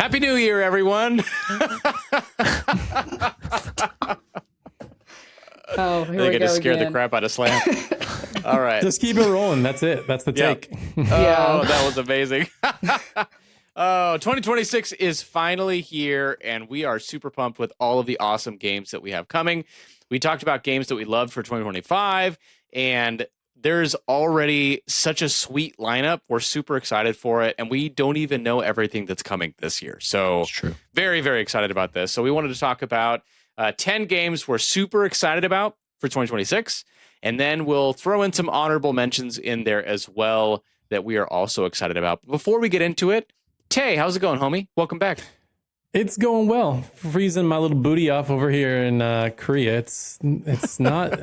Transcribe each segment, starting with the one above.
Happy New Year, everyone. Oh, here they we get go to scare again. the crap out of Slam. All right. Just keep it rolling. That's it. That's the take. Oh, that was amazing. 2026 is finally here, and we are super pumped with all of the awesome games that we have coming. We talked about games that we loved for 2025, and there's already such a sweet lineup. We're super excited for it, and we don't even know everything that's coming this year. So very, very excited about this. So we wanted to talk about 10 games we're super excited about for 2026, and then we'll throw in some honorable mentions in there as well that we are also excited about. But before we get into it, Tay, how's it going, homie? Welcome back. It's going well. Freezing my little booty off over here in Korea. It's not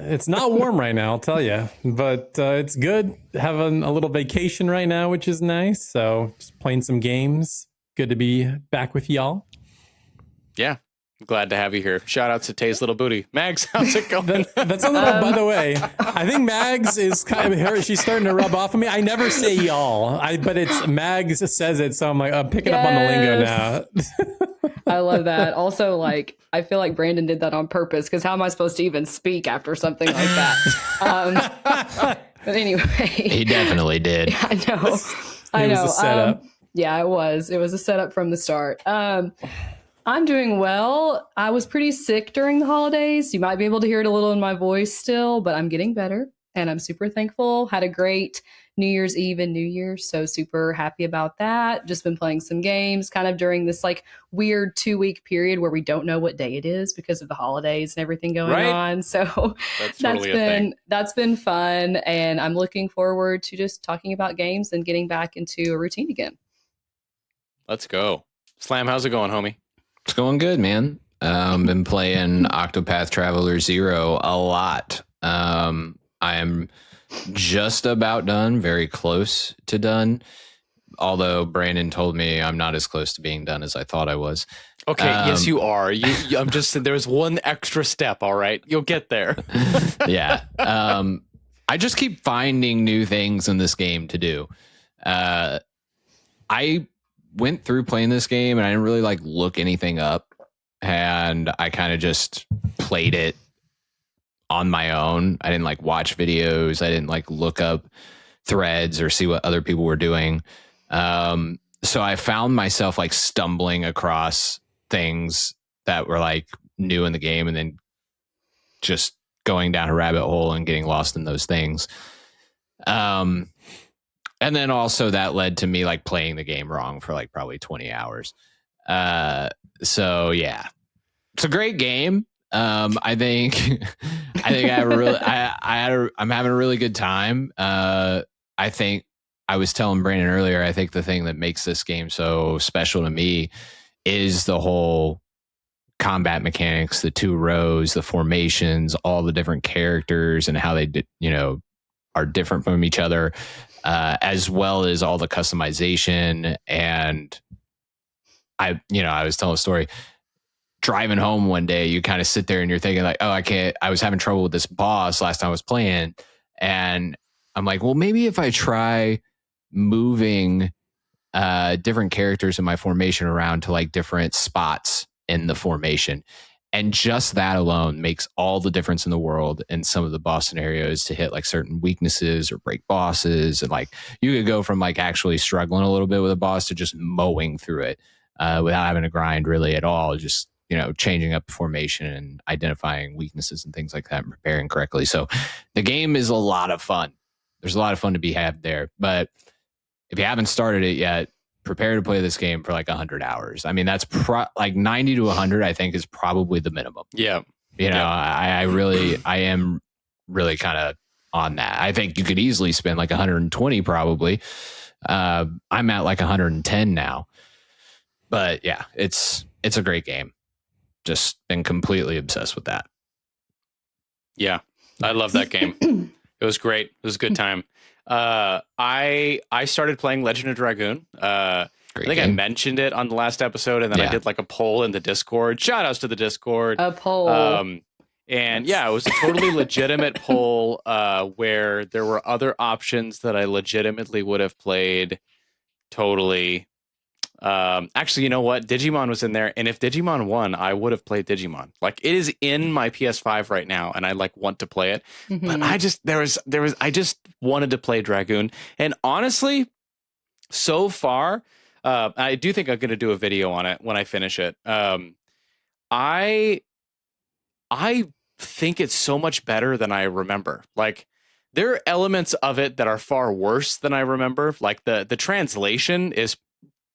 warm right now, I'll tell you, but it's good. Having a little vacation right now, which is nice. So just playing some games. Good to be back with y'all. Yeah, I'm glad to have you here. Shout out to Tay's little booty. Mags, how's it going? That's a little. By the way, I think Mags is kind of her. She's starting to rub off on me. I never say y'all, but it's Mags says it, so I'm like, I'm picking up on the lingo now. I love that. Also, like, I feel like Brandon did that on purpose, because how am I supposed to even speak after something like that? But anyway, he definitely did. I know. It was a setup. Yeah, it was. It was a setup from the start. I'm doing well. I was pretty sick during the holidays. You might be able to hear it a little in my voice still, but I'm getting better, and I'm super thankful. Had a great New Year's Eve and New Year's, so super happy about that. Just been playing some games kind of during this like weird 2-week period where we don't know what day it is because of the holidays and everything going on. So that's been fun, and I'm looking forward to just talking about games and getting back into a routine again. Let's go. Slam, how's it going, homie? It's going good, man. Been playing Octopath Traveler 0 a lot. I am just about done, very close to done. Although Brandon told me I'm not as close to being done as I thought I was. Okay, yes, you are. I'm just there's one extra step. All right, you'll get there. Yeah. I just keep finding new things in this game to do. I went through playing this game and I didn't really like look anything up, and I kind of just played it on my own. I didn't like watch videos. I didn't like look up threads or see what other people were doing. So I found myself like stumbling across things that were like new in the game and then just going down a rabbit hole and getting lost in those things. And then also that led to me like playing the game wrong for like probably 20 hours. So yeah, it's a great game. I think I'm having a really good time. I think I was telling Brandon earlier, I think the thing that makes this game so special to me is the whole combat mechanics, the 2 rows, the formations, all the different characters and how they are different from each other, as well as all the customization. And I was telling a story. Driving home one day, you kind of sit there and you're thinking like, oh, I was having trouble with this boss last time I was playing. And I'm like, well, maybe if I try moving different characters in my formation around to like different spots in the formation. And just that alone makes all the difference in the world in some of the boss scenarios to hit like certain weaknesses or break bosses. And like you could go from like actually struggling a little bit with a boss to just mowing through it without having to grind really at all. Just changing up formation and identifying weaknesses and things like that and preparing correctly. So the game is a lot of fun. There's a lot of fun to be had there. But if you haven't started it yet, prepare to play this game for like 100 hours. I mean, that's like 90 to 100, I think, is probably the minimum. Yeah. I am really kind of on that. I think you could easily spend like 120 probably. I'm at like 110 now. But yeah, it's a great game. Just been completely obsessed with that. Yeah, I love that game. It was great. It was a good time. I started playing Legend of Dragoon. I think I mentioned it on the last episode, and then I did like a poll in the Discord. Shout outs to the Discord. A poll. And yeah, it was a totally legitimate poll where there were other options that I legitimately would have played totally. Actually, you know what? Digimon was in there, and if Digimon won, I would have played Digimon. Like it is in my PS5 right now, and I like want to play it. But Mhm. I just I just wanted to play Dragoon, and honestly, so far, I do think I'm going to do a video on it when I finish it. I I think it's so much better than I remember. Like there are elements of it that are far worse than I remember. Like the translation is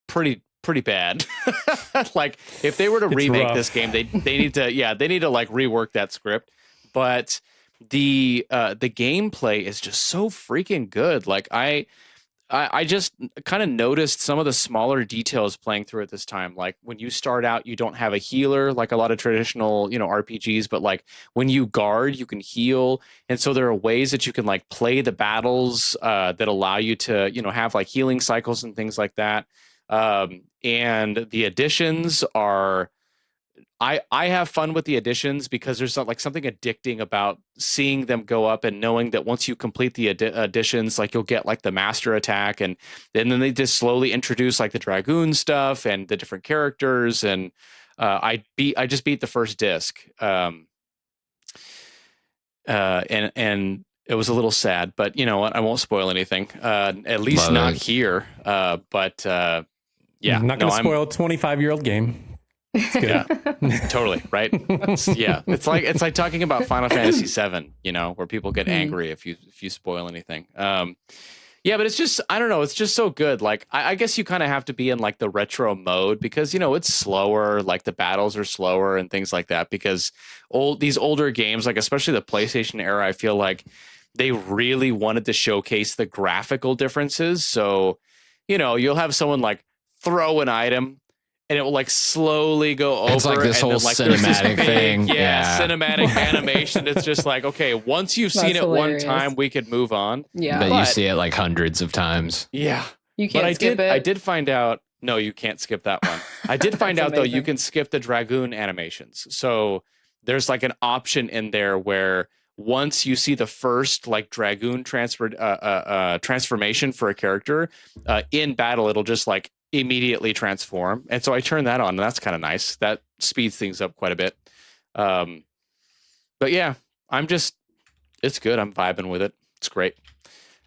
pretty bad. Like if they were to It's remake this rough. game, they need to they need to like rework that script. But the gameplay is just so freaking good. Like I just kind of noticed some of the smaller details playing through it this time. Like when you start out, you don't have a healer like a lot of traditional, RPGs, but like when you guard, you can heal. And so there are ways that you can like play the battles that allow you to, have like healing cycles and things like that. And the additions are I have fun with the additions because there's like something addicting about seeing them go up and knowing that once you complete the additions, like you'll get like the master attack, and then they just slowly introduce like the dragoon stuff and the different characters. And I just beat the first disc, and it was a little sad, but you know what? I won't spoil anything. At least Love not it. here. But yeah, Not no, going to I'm spoil a 25-year-old game. It's good. Yeah. Totally right. It's like talking about Final Fantasy VII, where people get angry if you spoil anything. Yeah, but it's just I don't know. It's just so good. Like I guess you kind of have to be in like the retro mode because it's slower. Like the battles are slower and things like that. Because these older games, like especially the PlayStation era, I feel like they really wanted to showcase the graphical differences. So you'll have someone like throw an item and it will like slowly go over. It's like this and whole then, like, there's this cinematic thing. Yeah. cinematic animation. It's just like, okay, once you've seen That's it one hilarious. time, we could move on. Yeah. But you But- see it like hundreds of times. Yeah. You But can't skip it. I did find out, no, you can't skip that one. I did find That's out, though, you amazing. can skip the Dragoon animations. So there's like an option in there where once you see the first like Dragoon transformation for a character in battle, it'll just like immediately transform. And so I turned that on, and that's kind of nice. That speeds things up quite a bit. But yeah, it's good. I'm vibing with it. It's great.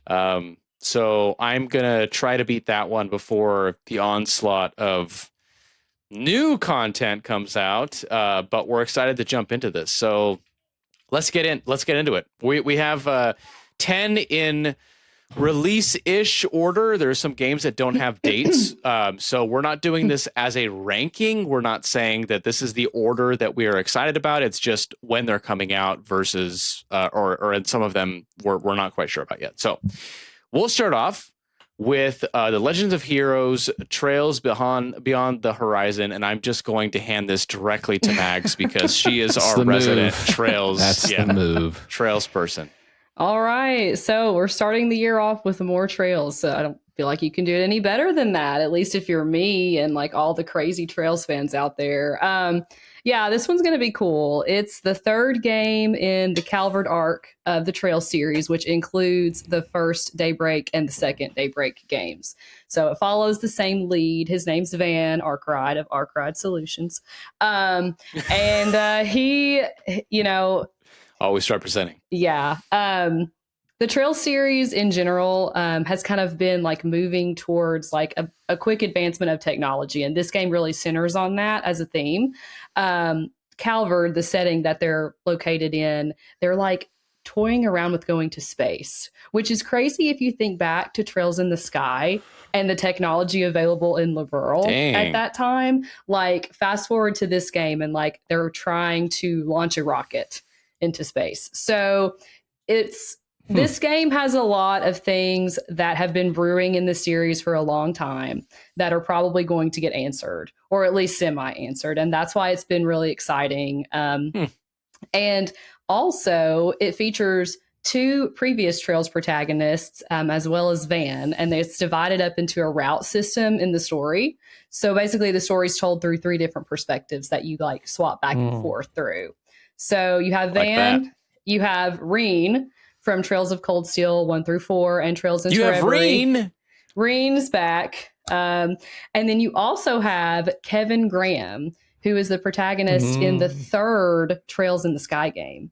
So I'm gonna try to beat that one before the onslaught of new content comes out. But we're excited to jump into this. So let's get into it. We have 10 in release-ish order. There's some games that don't have dates. So we're not doing this as a ranking. We're not saying that this is the order that we are excited about. It's just when they're coming out versus or in some of them we're not quite sure about yet. So we'll start off with the Legends of Heroes Trails Beyond the Horizon, and I'm just going to hand this directly to Mags because she is That's our the resident move. Trails. That's the move. Trails person. All right. So we're starting the year off with more trails. So I don't feel like you can do it any better than that, at least if you're me and like all the crazy Trails fans out there. Yeah, this one's going to be cool. It's the third game in the Calvard arc of the Trail series, which includes the first Daybreak and the second Daybreak games. So it follows the same lead. His name's Van Arkride of Arkride Solutions. And he, Always representing. yeah. The Trail series in general has kind of been like moving towards like a quick advancement of technology. And this game really centers on that as a theme. Calvard, the setting that they're located in, they're like toying around with going to space, which is crazy if you think back to Trails in the Sky and the technology available in Laverle at that time. Like fast forward to this game and like they're trying to launch a rocket into space. So this game has a lot of things that have been brewing in the series for a long time that are probably going to get answered, or at least semi-answered. And that's why it's been really exciting. And also it features two previous Trails protagonists, as well as Van, and it's divided up into a route system in the story. So basically the story's told through three different perspectives that you like swap back and forth through. So you have Van, Like you have Reen from Trails of Cold Steel 1 through 4, and Trails into You have Reverie. Reen. Reen's back. And then you also have Kevin Graham, who is the protagonist in the third Trails in the Sky game.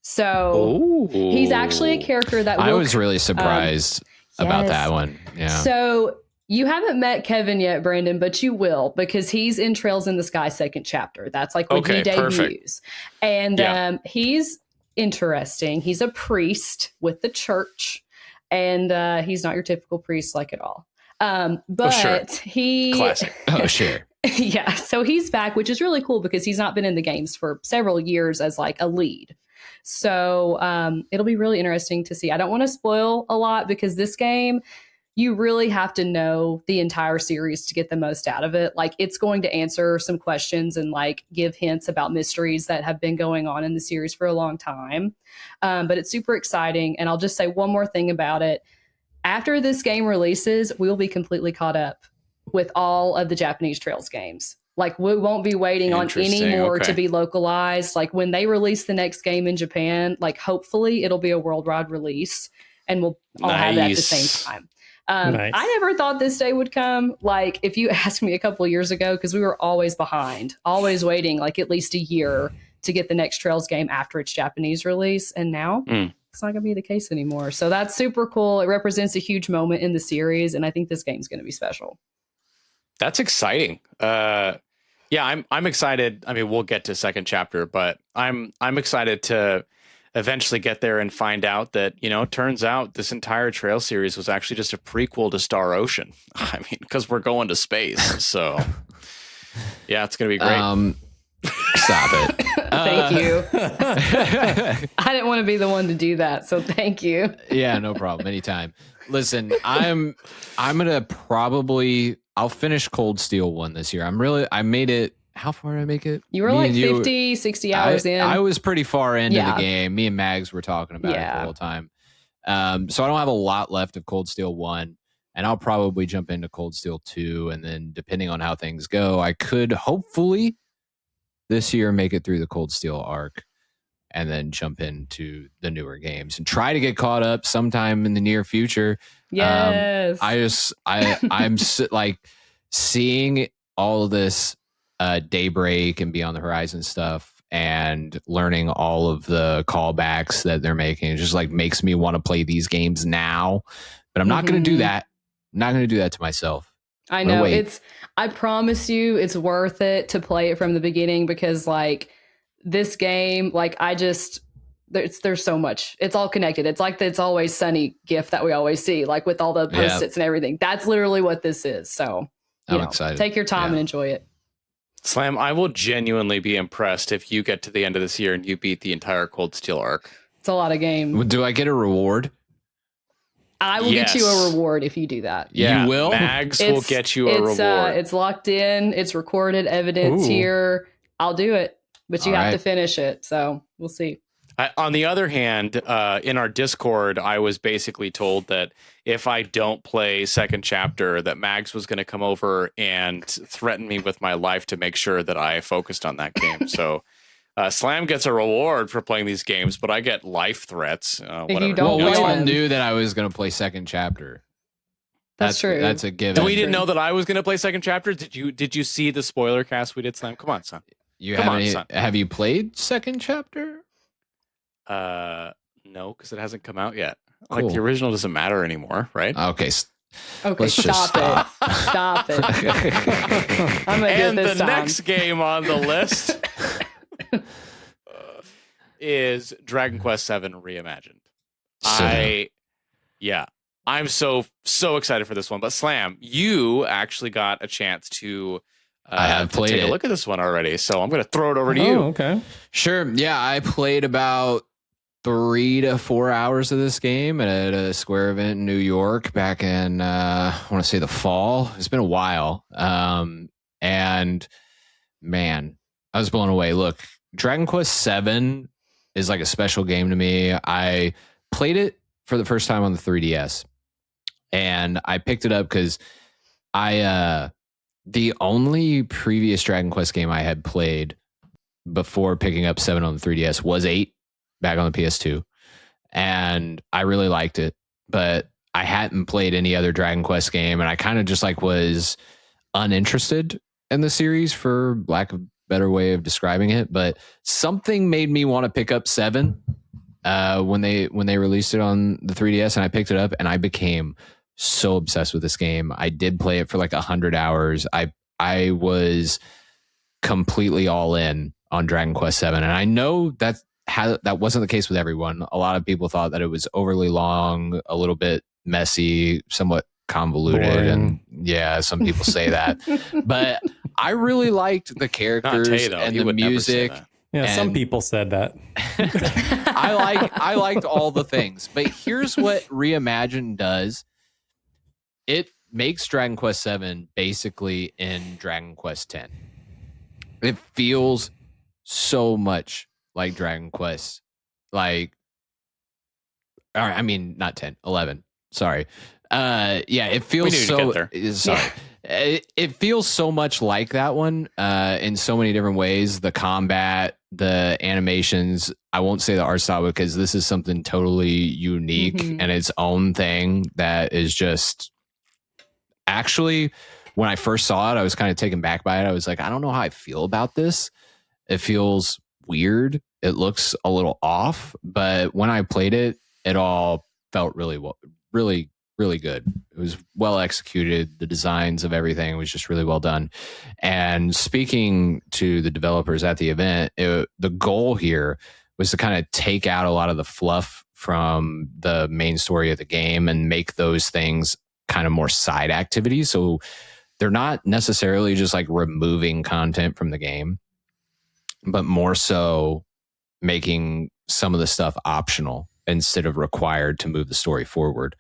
So he's actually a character that I was really surprised about that one. Yeah. So you haven't met Kevin yet, Brandon, but you will, because he's in Trails in the Sky second chapter. That's like when he debuts. Perfect. And he's interesting. He's a priest with the church, and he's not your typical priest like at all. But he classic. Oh, sure. Yeah. So he's back, which is really cool because he's not been in the games for several years as like a lead. So it'll be really interesting to see. I don't want to spoil a lot because this game, you really have to know the entire series to get the most out of it. Like, it's going to answer some questions and like give hints about mysteries that have been going on in the series for a long time. But it's super exciting. And I'll just say one more thing about it. After this game releases, we'll be completely caught up with all of the Japanese Trails games. Like, we won't be waiting on any more to be localized. Like, when they release the next game in Japan, like, hopefully it'll be a worldwide release and we'll all have that at the same time. I never thought this day would come. Like, if you asked me a couple of years ago, because we were always behind, always waiting like at least a year to get the next Trails game after its Japanese release. And now it's not going to be the case anymore. So that's super cool. It represents a huge moment in the series. And I think this game's going to be special. That's exciting. Yeah, I'm excited. I mean, we'll get to second chapter, but I'm excited to eventually get there and find out that, you know, it turns out this entire Trail series was actually just a prequel to Star Ocean. I mean, because we're going to space. So yeah, it's going to be great. Stop it. Thank you. I didn't want to be the one to do that, so thank you. Yeah, no problem. Anytime. Listen, I'm gonna I'll finish Cold Steel 1 this year. I made it. How far did I make it? You were like 50, 60 hours in. I was pretty far into the game. Me and Mags were talking about it the whole time. So I don't have a lot left of Cold Steel 1, and I'll probably jump into Cold Steel 2, and then depending on how things go, I could hopefully this year make it through the Cold Steel arc and then jump into the newer games and try to get caught up sometime in the near future. Yes. I'm like seeing all of this Daybreak and Beyond the Horizon stuff and learning all of the callbacks that they're making. It just like makes me want to play these games now, but I'm not going to do that. I'm not going to do that to myself. I know I promise you it's worth it to play it from the beginning, because like this game, like there's so much, it's all connected. It's like the It's Always Sunny gif that we always see, like with all the post-its and everything. That's literally what this is. So I'm excited. Take your time and enjoy it. Slam, I will genuinely be impressed if you get to the end of this year and you beat the entire Cold Steel arc. It's a lot of game. Do I get a reward? I will get you a reward if you do that. Yeah, you will? Mags will get you a reward. It's locked in. It's recorded evidence here. I'll do it, but you have to finish it. So we'll see. On the other hand, in our Discord, I was basically told that if I don't play second chapter, that Mags was going to come over and threaten me with my life to make sure that I focused on that game. So Slam gets a reward for playing these games, but I get life threats. You don't we all knew that I was going to play second chapter. That's true. That's a given. We didn't know that I was going to play second chapter. Did you see the spoiler cast we did, Slam? Come on, son. Have you played second chapter? No, because it hasn't come out yet. Cool. Like the original doesn't matter anymore, right? Okay. Okay, stop it. Stop it. I'm gonna and do it this the time. next game on the list is Dragon Quest VII Reimagined. I'm so excited for this one. But Slam, you actually got a chance to I have played take a look at this one already, so I'm going to throw it over to you. Okay. Sure. Yeah, I played about 3 to 4 hours of this game at a Square event in New York back in I want to say the fall. It's been a while. And man, I was blown away. Look, Dragon Quest VII is like a special game to me. I played it for the first time on the 3DS, and I picked it up because the only previous Dragon Quest game I had played before picking up 7 on the 3DS was 8 back on the PS2. And I really liked it, but I hadn't played any other Dragon Quest game, and I kind of just like was uninterested in the series, for lack of a better way of describing it. But something made me want to pick up 7 when they released it on the 3DS, and I picked it up, and I became so obsessed with this game. I did play it for like 100 hours. I was completely all in on Dragon Quest 7, and I know that wasn't the case with everyone. A lot of people thought that it was overly long, a little bit messy, somewhat convoluted, Boring. and yeah, some people say that. But I really liked the characters and the music. Yeah, some and- people said that. I liked all the things. But here's what Reimagined does. It makes Dragon Quest 7 basically in Dragon Quest 10. It feels so much like Dragon Quest. Like, all right, I mean, not 10, 11. Sorry. Yeah, it feels We knew so. to get there. Sorry. It feels so much like that one in so many different ways. The combat, the animations. I won't say the art style because this is something totally unique and its own thing that is just. Actually, when I first saw it, I was kind of taken back by it. I was like, I don't know how I feel about this. It feels weird. It looks a little off, but when I played it, it all felt really well, really good. It was well executed. The designs of everything was just really well done. And speaking to the developers at the event, the goal here was to kind of take out a lot of the fluff from the main story of the game and make those things kind of more side activities. So they're not necessarily just like removing content from the game, but more so making some of the stuff optional instead of required to move the story forward.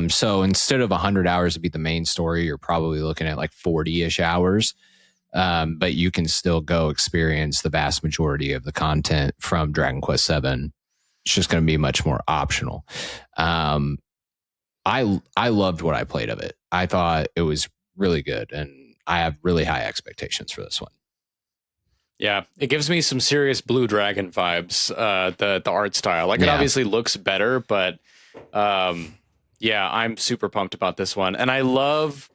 So instead of 100 hours to beat the main story, you're probably looking at like 40-ish hours. But you can still go experience the vast majority of the content from Dragon Quest 7. It's just going to be much more optional. I loved what I played of it. I thought it was really good, and I have really high expectations for this one. Yeah, it gives me some serious Blue Dragon vibes. The art style, like it obviously looks better, but yeah, I'm super pumped about this one, and I've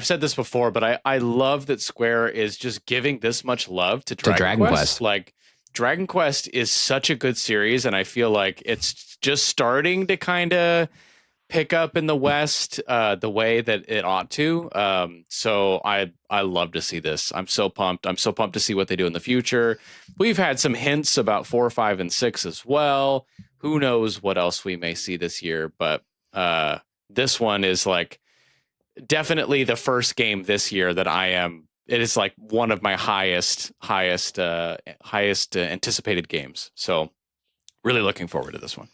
said this before, but I love that Square is just giving this much love to Dragon Quest. Like Dragon Quest is such a good series, and I feel like it's just starting to kind of pick up in the West the way that it ought to. So I love to see this. I'm so pumped. I'm so pumped to see what they do in the future. We've had some hints about 4, 5, and 6 as well. Who knows what else we may see this year, but this one is like definitely the first game this year that it is like one of my highest anticipated games. So really looking forward to this one.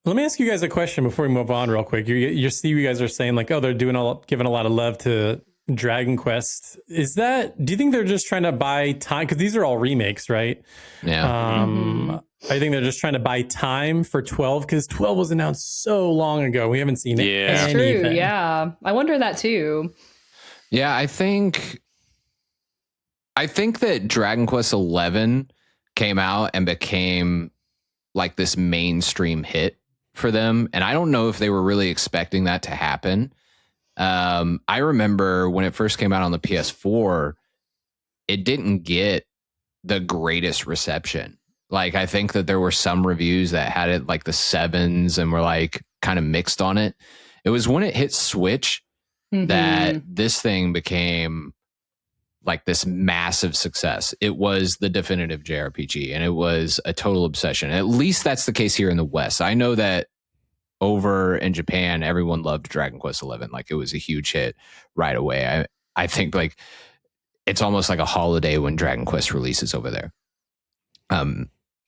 Let me ask you guys a question before we move on real quick. You see, you guys are saying like, oh, they're giving a lot of love to Dragon Quest. Do you think they're just trying to buy time? Because these are all remakes, right? Yeah. I think they're just trying to buy time for 12 because 12 was announced so long ago. We haven't seen It's anything. true. Yeah. I wonder that too. Yeah, I think that Dragon Quest 11 came out and became like this mainstream hit for them, and I don't know if they were really expecting that to happen. I remember when it first came out on the PS4, it didn't get the greatest reception. Like, I think that there were some reviews that had it like the 7s and were like kind of mixed on it. It was when it hit Switch that this thing became like this massive success. It was the definitive JRPG, and it was a total obsession. At least that's the case here in the West. I know that over in Japan, everyone loved Dragon Quest 11. Like, it was a huge hit right away. I think like it's almost like a holiday when Dragon Quest releases over there.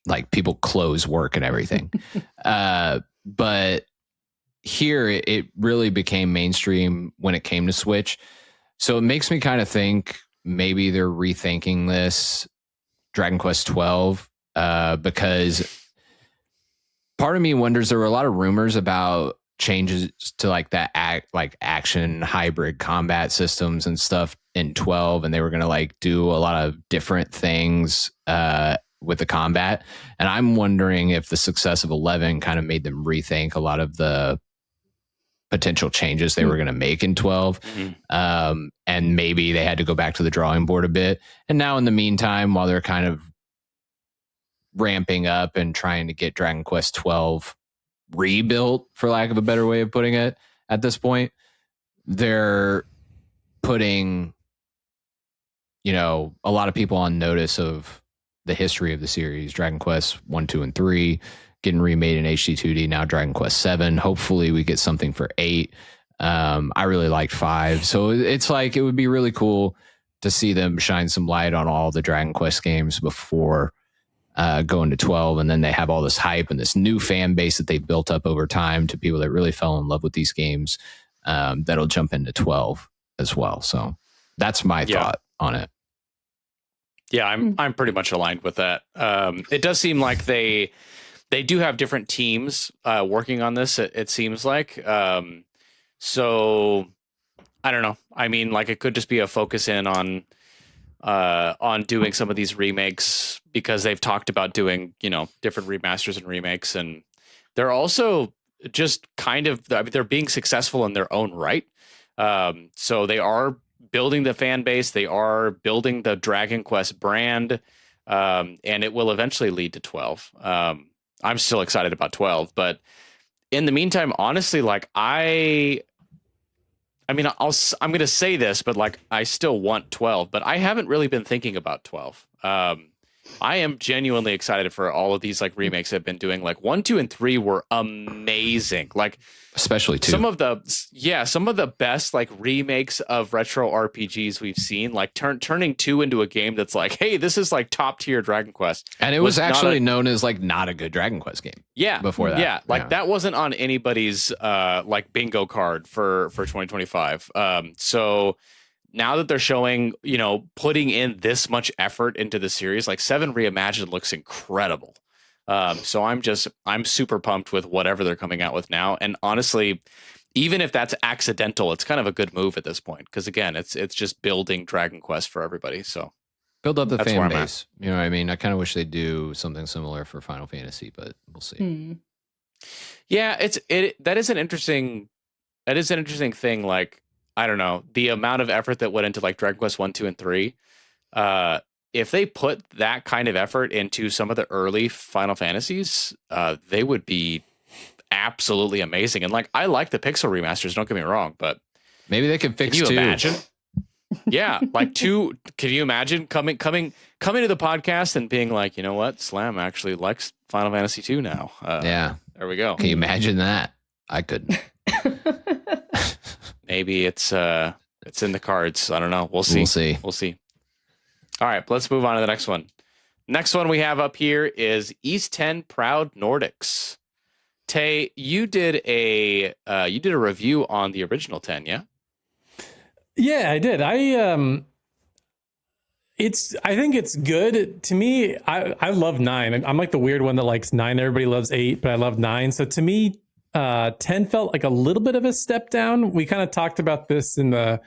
Like, people close work and everything. But here it really became mainstream when it came to Switch. So it makes me kind of think maybe they're rethinking this Dragon Quest 12 because part of me wonders, there were a lot of rumors about changes to like that action hybrid combat systems and stuff in 12, and they were going to like do a lot of different things with the combat. And I'm wondering if the success of 11 kind of made them rethink a lot of the potential changes they were going to make in 12. And maybe they had to go back to the drawing board a bit. And now in the meantime, while they're kind of ramping up and trying to get Dragon Quest 12 rebuilt, for lack of a better way of putting it, at this point, they're putting, a lot of people on notice of the history of the series. Dragon Quest 1, 2, and 3 getting remade in HD2D, now Dragon Quest 7. Hopefully we get something for 8. I really liked 5. So it's like, it would be really cool to see them shine some light on all the Dragon Quest games before going to 12. And then they have all this hype and this new fan base that they've built up over time to people that really fell in love with these games, that'll jump into 12 as well. So that's my thought on it. Yeah, I'm pretty much aligned with that. It does seem like they do have different teams working on this. It seems like. So I don't know. I mean, like, it could just be a focus in on doing some of these remakes, because they've talked about doing, different remasters and remakes, and they're also just kind of, they're being successful in their own right. So they are building the fan base, they are building the Dragon Quest brand, and it will eventually lead to 12. I'm still excited about 12, but in the meantime, honestly, like, I'm going to say this, but like, I still want 12, but I haven't really been thinking about 12. I am genuinely excited for all of these like remakes I've been doing. Like 1, 2, and 3 were amazing. Like, especially 2. Some of the best like remakes of retro RPGs we've seen, like turning 2 into a game that's like, hey, this is like top tier Dragon Quest. And it was actually known as like not a good Dragon Quest game. Yeah. Before that. Yeah. Like that wasn't on anybody's like bingo card for 2025. So now that they're showing, putting in this much effort into the series, like 7 Reimagined looks incredible. So I'm super pumped with whatever they're coming out with now. And honestly, even if that's accidental, it's kind of a good move at this point, because again, it's just building Dragon Quest for everybody. So build up the fan base. You know what I mean? I kind of wish they'd do something similar for Final Fantasy, but we'll see. Yeah, that is an interesting thing. Like, I don't know, the amount of effort that went into like Dragon Quest 1, 2, and 3. If they put that kind of effort into some of the early Final Fantasies, they would be absolutely amazing. And like, I like the pixel remasters, don't get me wrong, but maybe they could fix 2. Can you imagine? Yeah, like 2. Can you imagine coming to the podcast and being like, you know what, Slam actually likes Final Fantasy 2 now? Yeah, there we go. Can you imagine that? I couldn't. Maybe it's in the cards. I don't know. We'll see. We'll see. All right, let's move on to the next one. Next one we have up here is East 10 Proud Nordics. Tay, you did a review on the original 10, yeah? Yeah, I did. I think it's good. To me, I love 9. I'm like the weird one that likes 9. Everybody loves 8, but I love 9. So to me, 10 felt like a little bit of a step down. We kind of talked about this in the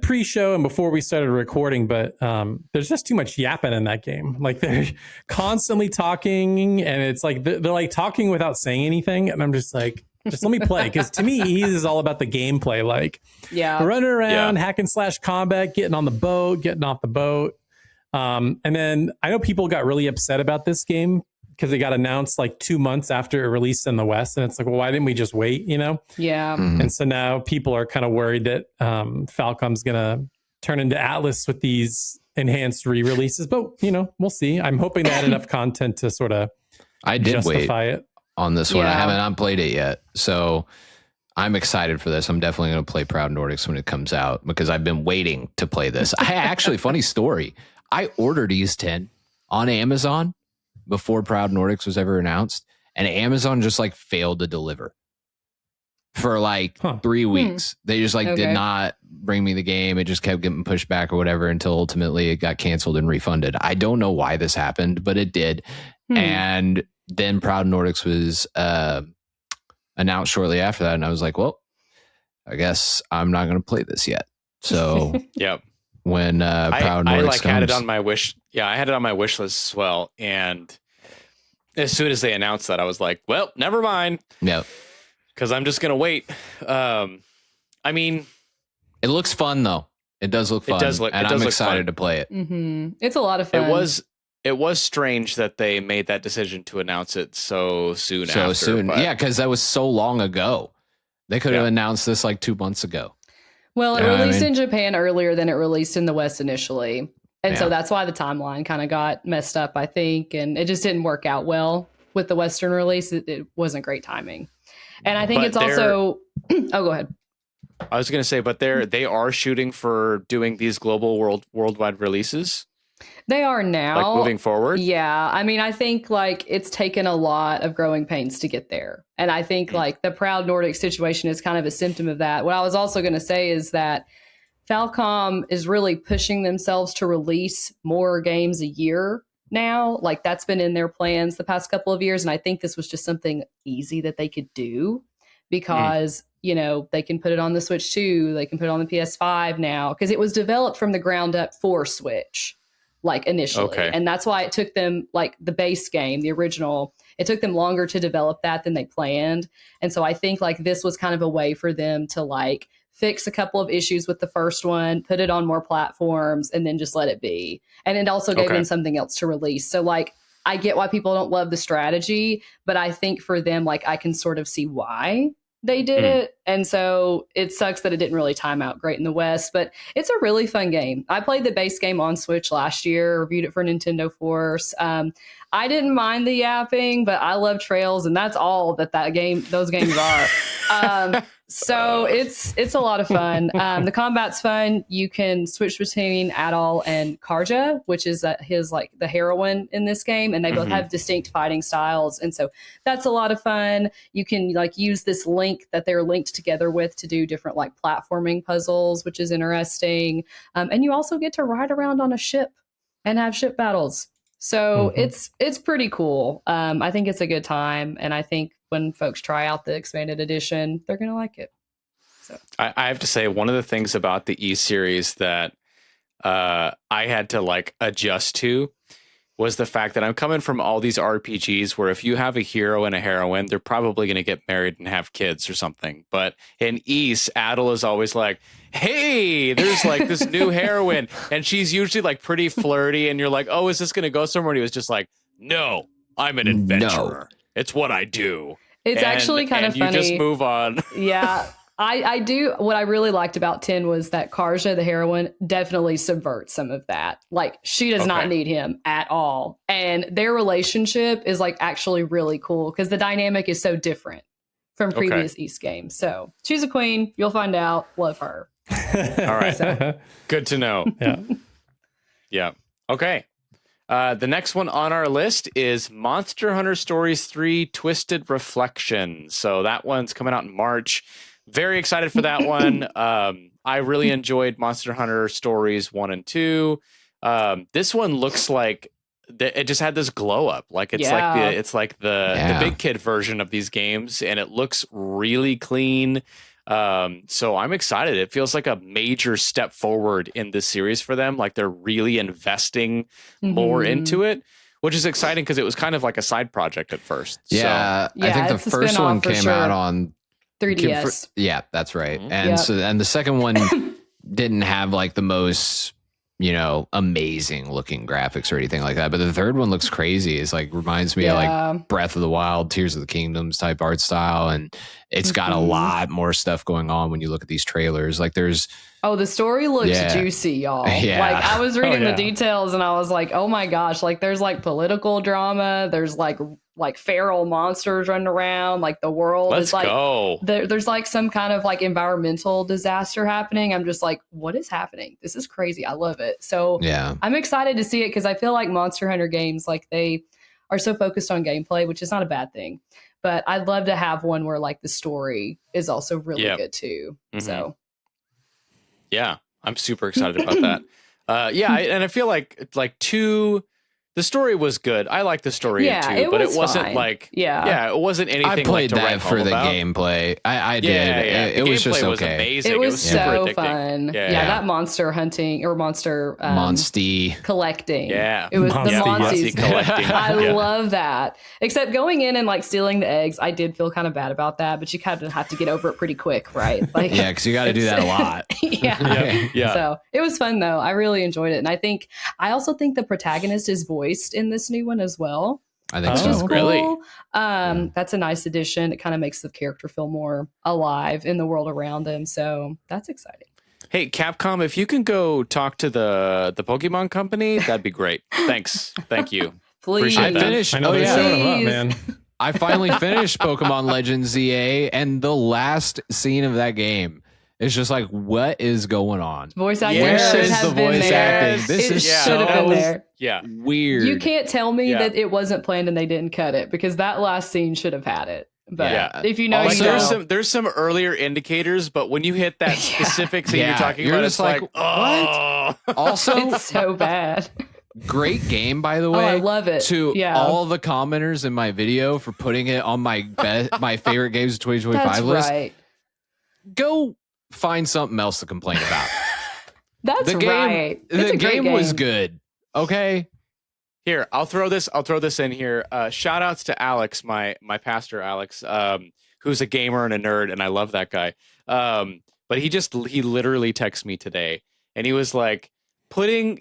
pre-show and before we started recording, but there's just too much yapping in that game. Like, they're constantly talking, and it's like they're like talking without saying anything, and I'm just like, just let me play, because to me, Ease is all about the gameplay, like running around, hack and slash combat, getting on the boat, getting off the boat. And then I know people got really upset about this game because it got announced like 2 months after it released in the West. And it's like, well, why didn't we just wait, Yeah. Mm-hmm. And so now people are kind of worried that Falcom's going to turn into Atlas with these enhanced re-releases. But, we'll see. I'm hoping they had enough content to sort of justify it. On this one. I haven't played it yet. So I'm excited for this. I'm definitely going to play Proud Nordics when it comes out, because I've been waiting to play this. I actually, funny story, I ordered East 10 on Amazon before Proud Nordics was ever announced, and Amazon just like failed to deliver for like 3 weeks. They just did not bring me the game. It just kept getting pushed back or whatever until ultimately it got canceled and refunded. I don't know why this happened, but it did. And then Proud Nordics was announced shortly after that, and I was like, well, I guess I'm not going to play this yet. So yep. when Proud Nordics I like comes. had it on my wish. Yeah, I had it on my wish list as well. And as soon as they announced that, I was like, well, never mind. Yep. Because I'm just gonna wait. I mean, It looks fun though. It does look fun. It does look. and It does I'm look excited fun. to play it. Mm-hmm. It's a lot of fun. It was strange that they made that decision to announce it so soon. So soon, but yeah, because that was so long ago. They could have Yeah. announced this like 2 months ago. Well, it You know what I released mean? in Japan earlier than it released in the West initially. And so Yeah. that's why the timeline kind of got messed up, I think. And it just didn't work out well with the Western release. It wasn't great timing. And I think But it's also. Oh, go ahead. I was gonna say, but they are shooting for doing these global worldwide releases, They are now. like moving forward. Yeah. I mean, I think like it's taken a lot of growing pains to get there. And I think like the Proud Nordic situation is kind of a symptom of that. What I was also going to say is that Falcom is really pushing themselves to release more games a year now. Like that's been in their plans the past couple of years. And I think this was just something easy that they could do because, you know, they can put it on the Switch 2, they can put it on the PS5 now because it was developed from the ground up for Switch, like initially. Okay. And that's why it took them, like the base game, the original, it took them longer to develop that than they planned. And so I think like this was kind of a way for them to like fix a couple of issues with the first one, put it on more platforms, and then just let it be. And it also gave them something else to release. So like, I get why people don't love the strategy, but I think for them, like I can sort of see why they did it. And so it sucks that it didn't really time out great in the West, but it's a really fun game. I played the base game on Switch last year, reviewed it for Nintendo Force. I didn't mind the yapping, but I love Trails, and that's all those games are. So it's a lot of fun. The combat's fun. You can switch between Adol and Karja, which is his like the heroine in this game, and they both have distinct fighting styles, and so that's a lot of fun. You can like use this link that they're linked together with to do different like platforming puzzles, which is interesting. And you also get to ride around on a ship and have ship battles. So it's pretty cool. I think it's a good time, and I think when folks try out the expanded edition, they're gonna like it. So I have to say, one of the things about the E series that I had to like adjust to was the fact that I'm coming from all these RPGs where if you have a hero and a heroine, they're probably going to get married and have kids or something. But in East, Adel is always like, hey, there's like this new heroine. And she's usually like pretty flirty. And you're like, oh, is this going to go somewhere? And he was just like, no, I'm an adventurer. It's what I do. it's actually kind of funny. You just move on. Yeah. I do. What I really liked about 10 was that Karja, the heroine, definitely subverts some of that. Like, she does not need him at all. And their relationship is like actually really cool because the dynamic is so different from previous East games. So she's a queen. You'll find out. Love her. All right. Good to know. Yeah. Yeah. Okay. The next one on our list is Monster Hunter Stories 3 Twisted Reflections. So that one's coming out in March. Very excited for that one. I really enjoyed Monster Hunter Stories 1 and 2. This one looks like it just had this glow up. Like it's like the big kid version of these games, and it looks really clean. So I'm excited. It feels like a major step forward in this series for them. Like they're really investing more into it, which is exciting because it was kind of like a side project at first. Yeah, So, I think the first one came out on 3DS. Yeah, that's right. And and the second one didn't have like the most, amazing looking graphics or anything like that. But the third one looks crazy. It's like reminds me of like Breath of the Wild, Tears of the Kingdoms type art style. And it's got a lot more stuff going on when you look at these trailers. Like the story looks juicy, y'all. Yeah. Like I was reading the details and I was like, oh my gosh, like there's like political drama. There's like feral monsters running around. Like the world is like, there's like some kind of like environmental disaster happening. I'm just like, what is happening? This is crazy. I love it. So I'm excited to see it because I feel like Monster Hunter games, like they are so focused on gameplay, which is not a bad thing. But I'd love to have one where like the story is also really good too. So. Yeah, I'm super excited about that. And I feel like the The story was good. I like the story Yeah, too, it but was it wasn't fine. like Yeah. it wasn't anything. I played like to that write for home the about. gameplay. I did. Yeah. It The was just gameplay was okay. amazing. It was super so addicting. fun. Yeah. Yeah, that monster hunting or monster Monsty. collecting. Yeah. It was the Monsty, Monsies. Monsty collecting. I Yeah. love that. Except going in and like stealing the eggs, I did feel kind of bad about that, but you kind of have to get over it pretty quick, right? Like, Yeah, because you got to do that a lot. yeah. Yeah. So it was fun though. I really enjoyed it. And I also think the protagonist is voiced in this new one as well, I think which Oh, is so. cool. really? That's a nice addition. It kind of makes the character feel more alive in the world around them. So that's exciting. Hey, Capcom, if you can go talk to the Pokemon company, that'd be great. Thanks. Thank you. Please. Appreciate I that. finished. I know Oh they're yeah. showing them up, Please. man. I finally finished Pokemon Legends ZA, and the last scene of that game is just like, what is going on? Voice acting Yes, should the have been voice there. acting. This it is should have that been was- there. Yeah. Weird. You can't tell me Yeah. that it wasn't planned and they didn't cut it because that last scene should have had it. But Yeah. if you know, Like you there's know. there's some earlier indicators, but when you hit that specific scene Yeah. you're talking You're about, just it's like, like, oh. Also, It's so bad. great game, by the Oh, way. I love it. To Yeah. all the commenters in my video for putting it on my my favorite games of 2025 That's list. right. Go find something else to complain about. That's the game, right. It's the a great game was good. Okay. Here, I'll throw this in here. Shout outs to Alex, my pastor Alex, who's a gamer and a nerd, and I love that guy. But he literally texted me today, and he was like, putting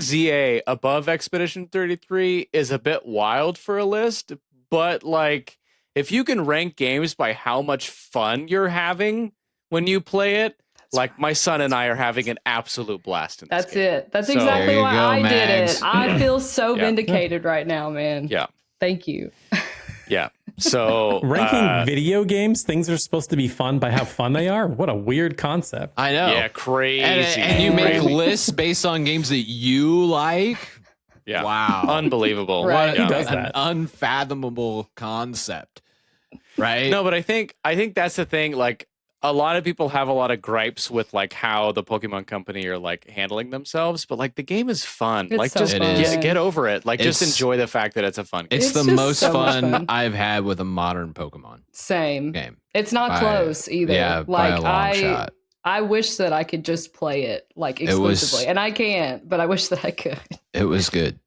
ZA above Expedition 33 is a bit wild for a list, but like if you can rank games by how much fun you're having when you play it, like my son and I are having an absolute blast in this That's game. it. That's So- exactly There you why go, I did Mags. it. I feel so Yeah. vindicated right now, man. Yeah. Thank you. Yeah. So Ranking video games, things are supposed to be fun by how fun they are. What a weird concept. I know. yeah, crazy. And you make Crazy. lists based on games that you like. Yeah. Wow. Unbelievable. Right. What Who Yeah. does an that? unfathomable concept. Right? No, but I think that's the thing. Like a lot of people have a lot of gripes with like how the Pokemon Company are like handling themselves, but like the game is fun. It's like so just It is. get over it. Like just It's- enjoy the fact that it's a fun game. It's It's the just most so much fun fun. I've had with a modern Pokemon Same. game. It's not By- close either. Yeah, by like a long shot. I wish that I could just play it like It was- exclusively, and I can't. But I wish that I could. It was good.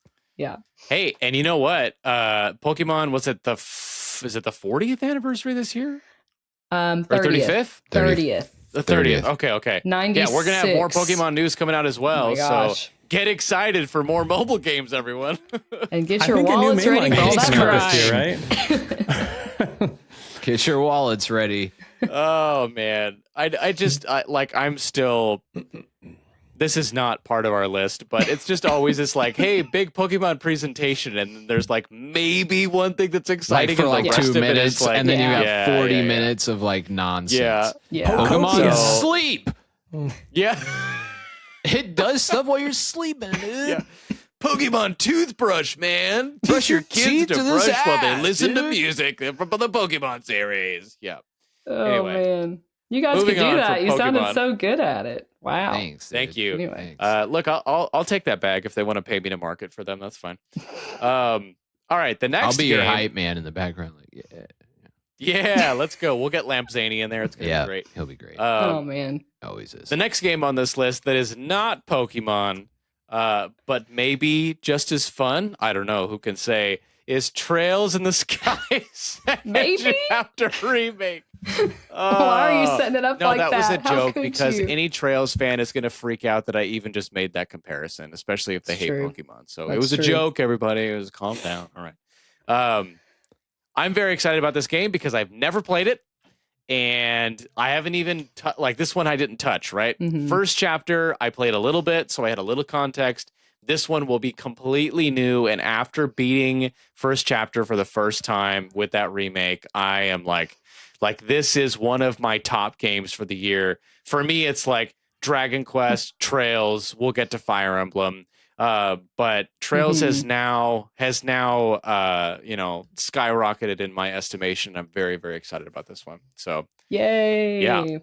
Hey, and you know what? Pokemon was it is it the 40th anniversary this year or 35th? 30th. The 30th. 30th. Okay. 96. Yeah, we're gonna have more Pokemon news coming out as Oh well. my So gosh. get excited for more mobile games, everyone. And get I your think a new wallets ready mainline for all game's that coming out crap. this year, right? Get your wallets ready. Oh man, I'm still. This is not part of our list, but it's just always this like, hey, big Pokemon presentation, and then there's like maybe one thing that's Like exciting for and like the rest 2 of it is, minutes, like, and then you have yeah, 40 yeah, yeah. minutes of like nonsense. Yeah, Yeah. Pokemon So- can sleep. yeah, It does stuff while you're sleeping, dude. yeah. Pokemon toothbrush, man. Brush your kids teeth to to this brush while they ass, listen to dude. music from the Pokemon series. Yeah. Oh Anyway. man, you guys Moving could do on that. from You sounded Pokemon. so good at it. Wow. Thanks. Thank dude. you. Anyway. Thanks. Look, I'll take that bag if they want to pay me to market for them. That's fine. All right, the next. I'll be your game- hype man in the background. Like, Yeah, let's go. We'll get Lampzani in there. It's gonna yeah, be great. he'll be great. Oh man. Always is. The next game on this list that is not Pokemon, but maybe just as fun, I don't know, who can say, is Trails in the Sky second Maybe? chapter remake. Why are you setting it up No, like that that? was a How joke could because you? any Trails fan is going to freak out that I even just made that comparison, especially if they It's hate true. Pokemon. So it That's was a true. joke, everybody. It was calm down. All right. I'm very excited about this game because I've never played it. And I haven't even like this one I didn't touch, right? Mhm. First chapter, I played a little bit, so I had a little context. This one will be completely new. And after beating first chapter for the first time with that remake, I am like this is one of my top games for the year. For me, it's like Dragon Quest, Trails, we'll get to Fire Emblem. But Trails has now skyrocketed in my estimation. I'm very, very excited about this one. So Yay. Yeah.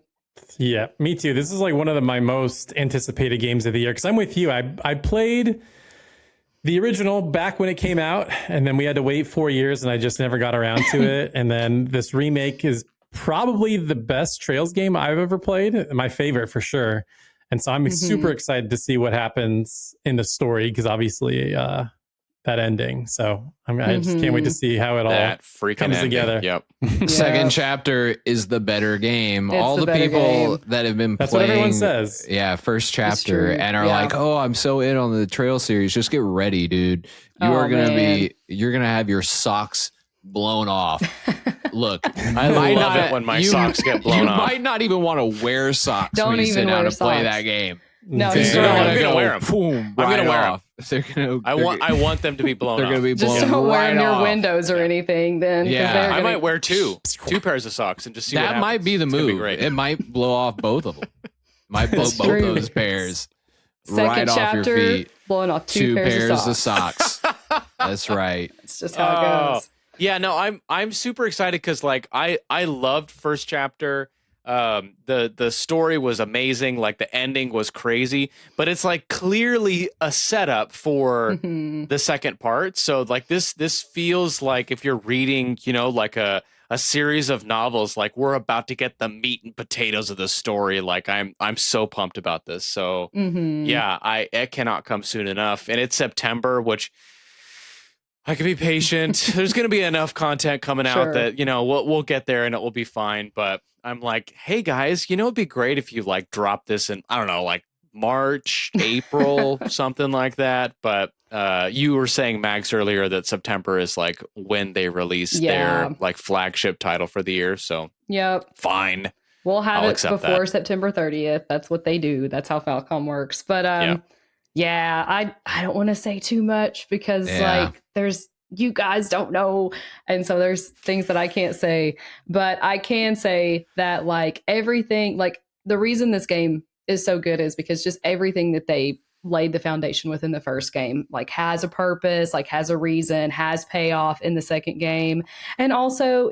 Yeah, me too. This is like one of my most anticipated games of the year because I'm with you. I played the original back when it came out, and then we had to wait 4 years, and I just never got around to it. And then this remake is probably the best Trails game I've ever played, my favorite for sure. And so I'm super excited to see what happens in the story, because obviously that ending. So I just can't wait to see how it all That freaking comes ending. together. Yep. Second chapter is the better game. It's All the the better people game. that have been That's playing, what everyone says. yeah, first true. chapter and are Yeah. like, "Oh, I'm so in on the Trail series. Just get ready, dude. You Oh, are gonna man. you're gonna have your socks blown off." Look, I love it when my socks get blown you off. might not even want to wear socks Don't when you sit even down wear to play socks. that game. No, Damn. he's No, right. I'm gonna wear 'em. Boom, I'm gonna right wear 'em. off. They're gonna. I want them to be blown They're off. gonna be blown Just don't wear right them near off. windows or anything then. 'cause Yeah. they're I gonna- might wear two pairs of socks and just see what That happens. might be the It's gonna move. great. It might blow off both of them. Might blow That's both true. those pairs Second right off chapter, your feet. blowing off Two pairs of socks. That's right. That's just how it goes. Yeah, no, I'm super excited because like I loved first chapter. The story was amazing, like the ending was crazy, but it's like clearly a setup for the second part. So like this feels like if you're reading, like a series of novels, like we're about to get the meat and potatoes of the story. Like I'm so pumped about this. So yeah, it cannot come soon enough. And it's September, which I can be patient. There's going to be enough content coming out Sure. that, we'll get there and it will be fine. But I'm like, hey guys, it'd be great if you like drop this in, I don't know, like March, April, something like that. But you were saying, Max, earlier that September is like when they release Yeah. their like flagship title for the year. So Yep. fine. We'll have I'll it accept before September 30th. That's what they do. That's how Falcom works. But yeah, I don't want to say too much because like there's you guys don't know. And so there's things that I can't say, but I can say that like everything, like the reason this game is so good is because just everything that they laid the foundation within the first game, like has a purpose, like has a reason, has payoff in the second game. And also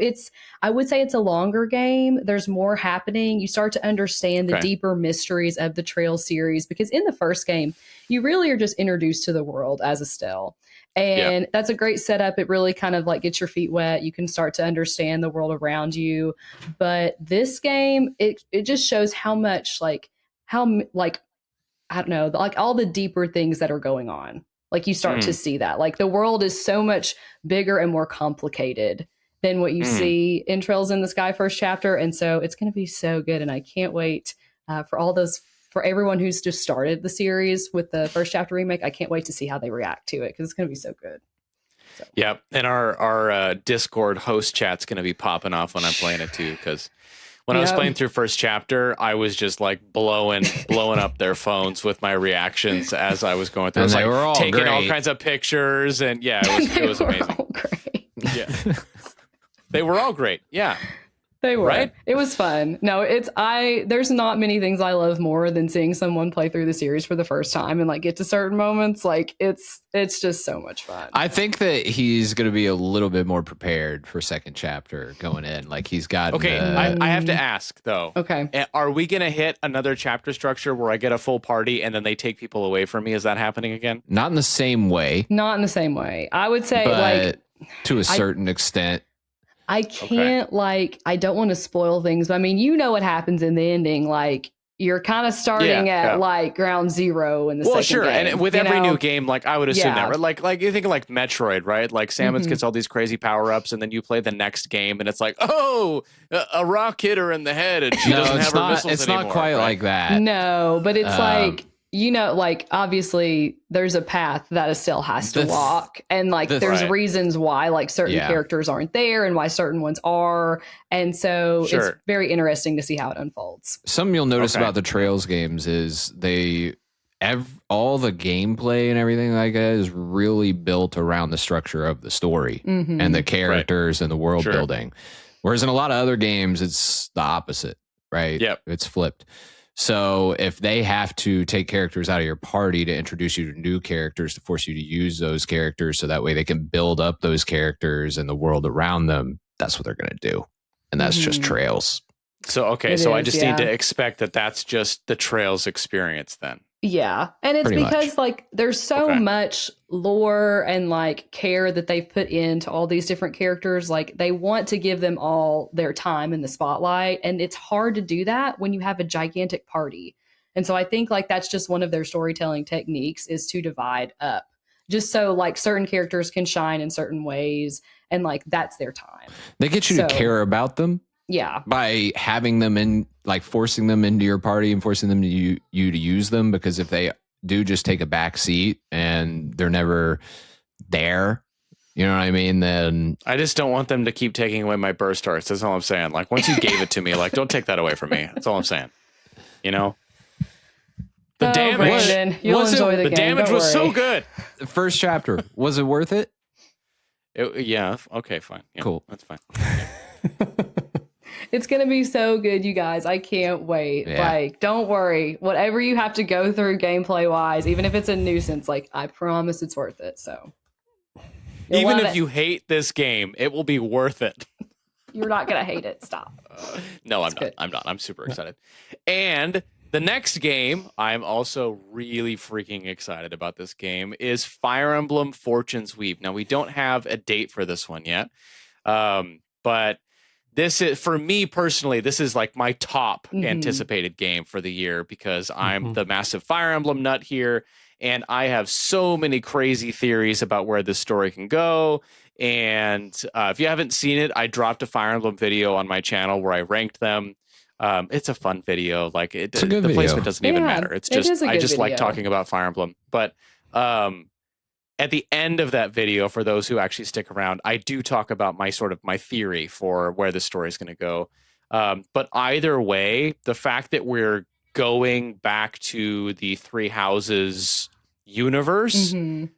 I would say it's a longer game. There's more happening. You start to understand the deeper mysteries of the Trail series because in the first game, you really are just introduced to the world as Estelle. And that's a great setup. It really kind of like gets your feet wet. You can start to understand the world around you. But this game, it just shows how much I don't know, like all the deeper things that are going on. Like you start to see that. Like the world is so much bigger and more complicated than what you see in Trails in the Sky first chapter. And so it's going to be so good. And I can't wait for everyone who's just started the series with the first chapter remake. I can't wait to see how they react to it because it's going to be so good. So. Yeah. And our Discord host chat's going to be popping off when I'm playing it too. Because when I was playing through first chapter, I was just like blowing up their phones with my reactions as I was going through. And I they was were like all taking all great. kinds of pictures, and yeah, it was amazing. All great. Yeah, they were all great. Yeah, They were. Right? It was fun. No, there's not many things I love more than seeing someone play through the series for the first time and like get to certain moments. Like it's just so much fun. I think that he's going to be a little bit more prepared for second chapter going in. Like he's got. Okay, I have to ask though. Okay. Are we gonna hit another chapter structure where I get a full party and then they take people away from me? Is that happening again? Not in the same way, Not in the same way. I would say but like to a certain extent. I can't I don't want to spoil things, but I mean, you know what happens in the ending. Like you're kind of starting at like ground zero in the second sure, game, and with every new game, like I would assume that, right? Like you think of like Metroid, right? Like Samus gets all these crazy power ups, and then you play the next game, and it's like, oh, a rock hit her in the head, and she doesn't have her missiles It's anymore. not quite right? like that. No, but it's like, like obviously there's a path that Estelle has to walk. And like there's reasons why like certain characters aren't there and why certain ones are. And so it's very interesting to see how it unfolds. Something you'll notice about the Trails games is all the gameplay and everything like that is really built around the structure of the story and the characters and the world building. Whereas in a lot of other games, it's the opposite, right? Yep. It's flipped. So if they have to take characters out of your party to introduce you to new characters to force you to use those characters so that way they can build up those characters and the world around them, that's what they're going to do. And that's just Trails. So, I just need to expect that that's just the Trails experience then. Yeah. And it's Pretty because much. like there's so Okay. much lore and like care that they've put into all these different characters. Like they want to give them all their time in the spotlight. And it's hard to do that when you have a gigantic party. And so I think like that's just one of their storytelling techniques is to divide up. Just so like certain characters can shine in certain ways and like that's their time. They get you So- to care about them Yeah. by having them in, like forcing them into your party and forcing them to you to use them. Because if they do just take a back seat and they're never there, you know what I mean? Then I just don't want them to keep taking away my burst darts. That's all I'm saying. Like once you gave it to me, like don't take that away from me. That's all I'm saying. You know, the damage. Brandon, you'll was it- enjoy the The game. damage Don't was so worry. good. the first chapter, was it worth it? Yeah. Okay. Fine. Yeah, Cool. That's fine. It's going to be so good, you guys. I can't wait. Yeah. Like, don't worry. Whatever you have to go through gameplay wise, even if it's a nuisance, like, I promise it's worth it. So, you'll Even love if it. you hate this game, it will be worth it. You're not going to hate it. Stop. No, I'm It's not. good. I'm not. I'm super excited. And the next game, I'm also really freaking excited about this game, is Fire Emblem Fortune's Weave. Now, we don't have a date for this one yet. But this is, for me personally, this is like my top Mhm. anticipated game for the year because I'm Mhm. the massive Fire Emblem nut here. And I have so many crazy theories about where this story can go. And if you haven't seen it, I dropped a Fire Emblem video on my channel where I ranked them. It's a fun video. Like It's a good the video. placement doesn't even Yeah, matter. It's it just is a I good just like video. talking about Fire Emblem. But at the end of that video, for those who actually stick around, I do talk about my theory for where the story is going to go. But either way, the fact that we're going back to the Three Houses universe Mhm.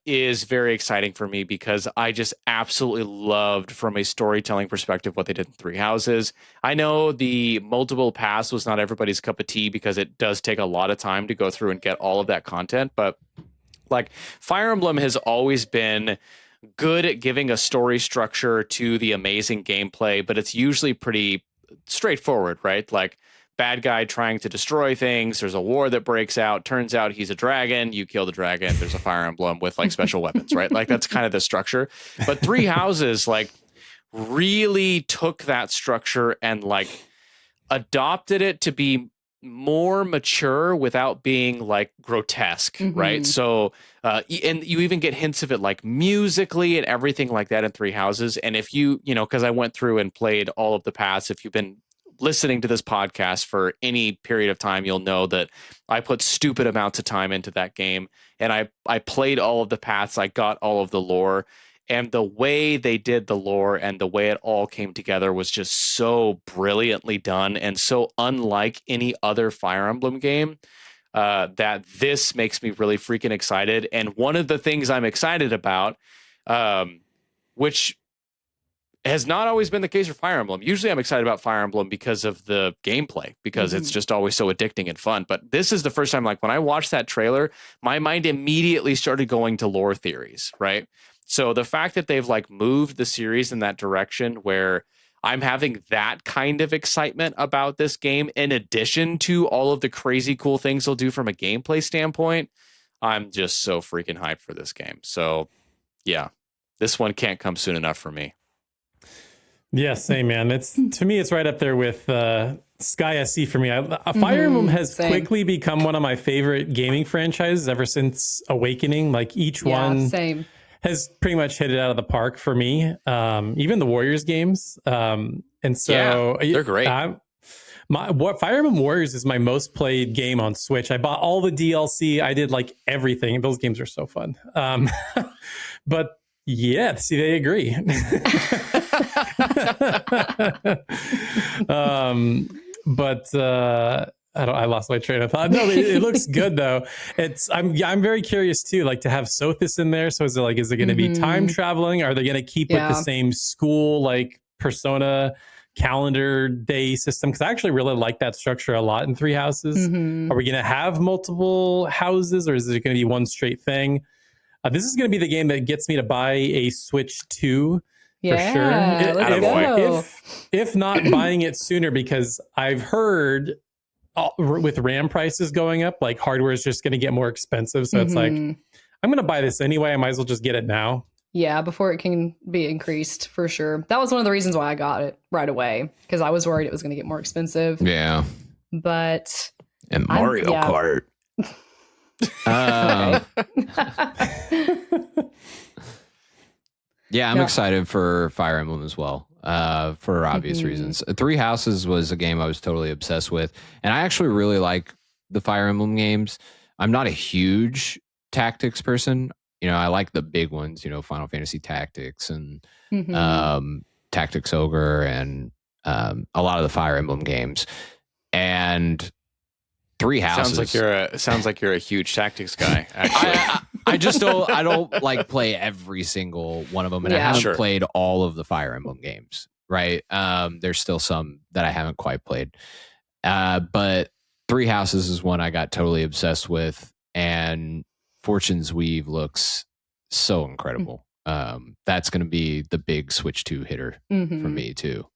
is very exciting for me because I just absolutely loved, from a storytelling perspective, what they did in Three Houses. I know the multiple paths was not everybody's cup of tea because it does take a lot of time to go through and get all of that content, but like Fire Emblem has always been good at giving a story structure to the amazing gameplay, but it's usually pretty straightforward, right? Like bad guy trying to destroy things, there's a war that breaks out, turns out he's a dragon, you kill the dragon, there's a Fire Emblem with like special weapons, right? Like that's kind of the structure. But Three Houses like really took that structure and like adopted it to be more mature without being like grotesque, right? Mhm. So and you even get hints of it like musically and everything like that in Three Houses. And if you know, because I went through and played all of the paths, if you've been listening to this podcast for any period of time, you'll know that I put stupid amounts of time into that game, and I played all of the paths, I got all of the lore. And the way they did the lore and the way it all came together was just so brilliantly done and so unlike any other Fire Emblem game that this makes me really freaking excited. And one of the things I'm excited about, which has not always been the case for Fire Emblem. Usually I'm excited about Fire Emblem because of the gameplay, because it's Mhm. just always so addicting and fun. But this is the first time, like when I watched that trailer, my mind immediately started going to lore theories, right? So the fact that they've like moved the series in that direction where I'm having that kind of excitement about this game, in addition to all of the crazy cool things they'll do from a gameplay standpoint, I'm just so freaking hyped for this game. So yeah, this one can't come soon enough for me. Yeah, same, man. It's to me, it's right up there with Sky SC for me. Fire Emblem has same. quickly become one of my favorite gaming franchises ever since Awakening. Like each Yeah, one same. has pretty much hit it out of the park for me. Even the Warriors games, and so Yeah, they're great. Fire Emblem Warriors is my most played game on Switch. I bought all the DLC. I did like everything. Those games are so fun. But yeah, see, they agree. I lost my train of thought. No, it looks good though. I'm very curious too, like to have Sothis in there. So is it going to be time traveling? Are they going to keep with the Yeah. same school like Persona calendar day system? Because I actually really like that structure a lot in Three Houses. Mhm. Are we going to have multiple houses, or is it going to be one straight thing? This is going to be the game that gets me to buy a Switch 2 for Yeah, sure. let's Attaboy. go. If not buying it sooner, because I've heard with RAM prices going up, like hardware is just going to get more expensive. So it's like, Mhm. I'm going to buy this anyway. I might as well just get it now. Yeah, before it can be increased for sure. That was one of the reasons why I got it right away, because I was worried it was going to get more expensive. Yeah. But And Mario yeah. Kart. Yeah, I'm excited for Fire Emblem as well, for obvious reasons. Three Houses was a game I was totally obsessed with, and I actually really like the Fire Emblem games. I'm not a huge tactics person. You know, I like the big ones, you know, Final Fantasy Tactics and Tactics Ogre and a lot of the Fire Emblem games. And Three Houses Sounds like you're a huge tactics guy. Actually, I just don't like play every single one of them, and I haven't played all of the Fire Emblem games. Right? There's still some that I haven't quite played, but Three Houses is one I got totally obsessed with, and Fortune's Weave looks so incredible. That's going to be the big Switch 2 hitter for me too.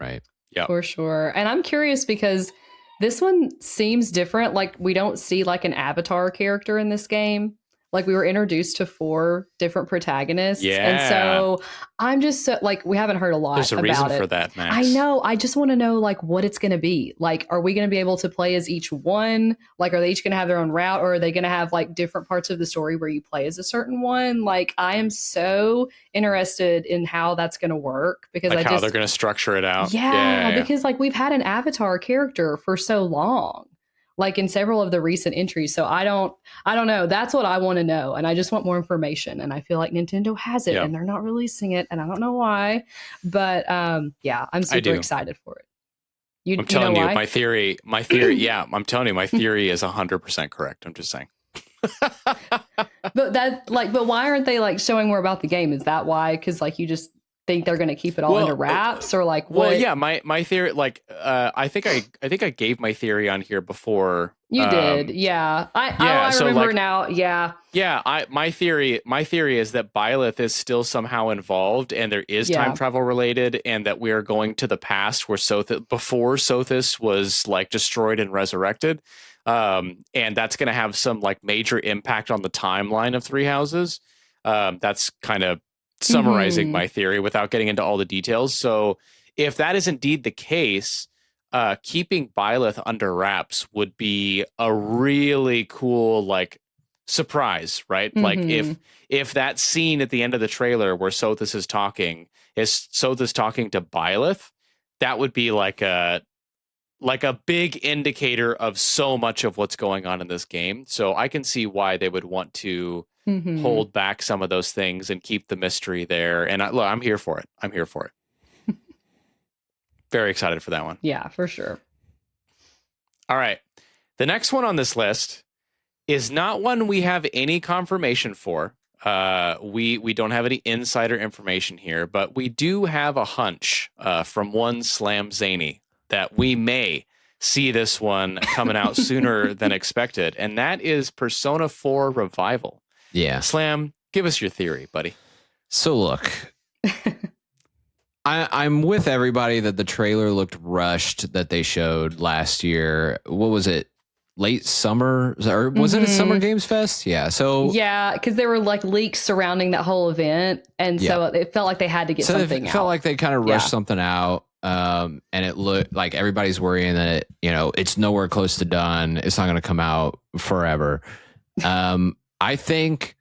Right? Yeah, for sure. And I'm curious because this one seems different. Like we don't see like an avatar character in this game. Like we were introduced to 4 different protagonists. Yeah. And so I'm just so, like, we haven't heard a lot there's a about reason it. for that, Max. I know. I just want to know like what it's going to be. Like, are we going to be able to play as each one? Like, are they each going to have their own route, or are they going to have like different parts of the story where you play as a certain one? Like, I am so interested in how that's going to work, because like how they're going to structure it out. Yeah, because like we've had an avatar character for so long, like in several of the recent entries. So I don't know. That's what I want to know. And I just want more information. And I feel like Nintendo has it and they're not releasing it. And I don't know why. But yeah, I'm super excited for it. I'm telling you, my theory, yeah, I'm telling you, my theory is 100% correct. I'm just saying. But why aren't they like showing more about the game? Is that why? Because like you just think they're going to keep it all under wraps, or like what? Well, yeah, my theory, like I think I gave my theory on here before. You did, yeah. I remember now. Yeah. My theory is that Byleth is still somehow involved, and there is time travel related, and that we are going to the past where before Sothis was like destroyed and resurrected, and that's going to have some like major impact on the timeline of Three Houses. That's kind of summarizing my theory without getting into all the details. So if that is indeed the case, keeping Byleth under wraps would be a really cool like surprise, right? Like if that scene at the end of the trailer where Sothis is talking to Byleth, that would be like a big indicator of so much of what's going on in this game. So I can see why they would want to hold back some of those things and keep the mystery there. And I'm here for it. I'm here for it. Very excited for that one. Yeah, for sure. All right. The next one on this list is not one we have any confirmation for. We don't have any insider information here, but we do have a hunch from one Slam Zany that we may see this one coming out sooner than expected, and that is Persona 4 Revival. Yeah. Slam, give us your theory, buddy. So look, I'm with everybody that the trailer looked rushed that they showed last year. What was it? Late summer, or was it a Summer Games Fest? Yeah. So yeah, because there were like leaks surrounding that whole event, and so it felt like they had to get something out. It felt like they kind of rushed something out, and it looked like everybody's worrying that it's nowhere close to done. It's not going to come out forever. I think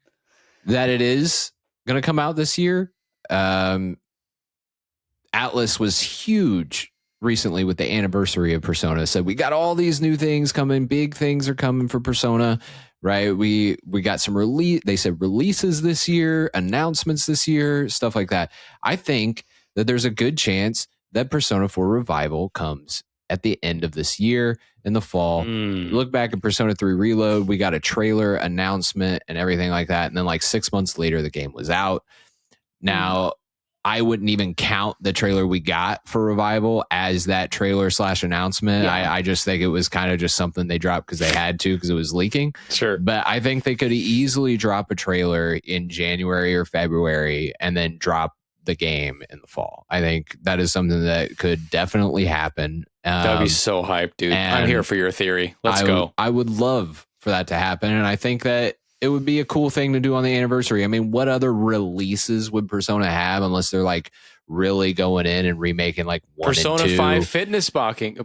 that it is going to come out this year. Atlas was huge recently with the anniversary of Persona. Said we got all these new things coming. Big things are coming for Persona, right? We got some release. They said releases this year, announcements this year, stuff like that. I think that there's a good chance that Persona 4 Revival comes at the end of this year in the fall. Look back at Persona 3 Reload. We got a trailer announcement and everything like that. And then like 6 months later, the game was out. Now, I wouldn't even count the trailer we got for Revival as that trailer / announcement. Yeah. I just think it was kind of just something they dropped because they had to, because it was leaking. Sure. But I think they could easily drop a trailer in January or February and then drop the game in the fall. I think that is something that could definitely happen. That'd be so hyped, dude. I'm here for your theory. Let's go. I would love for that to happen. And I think that it would be a cool thing to do on the anniversary. I mean, what other releases would Persona have unless they're like really going in and remaking like 1 Persona and 2? 5 fitness boxing,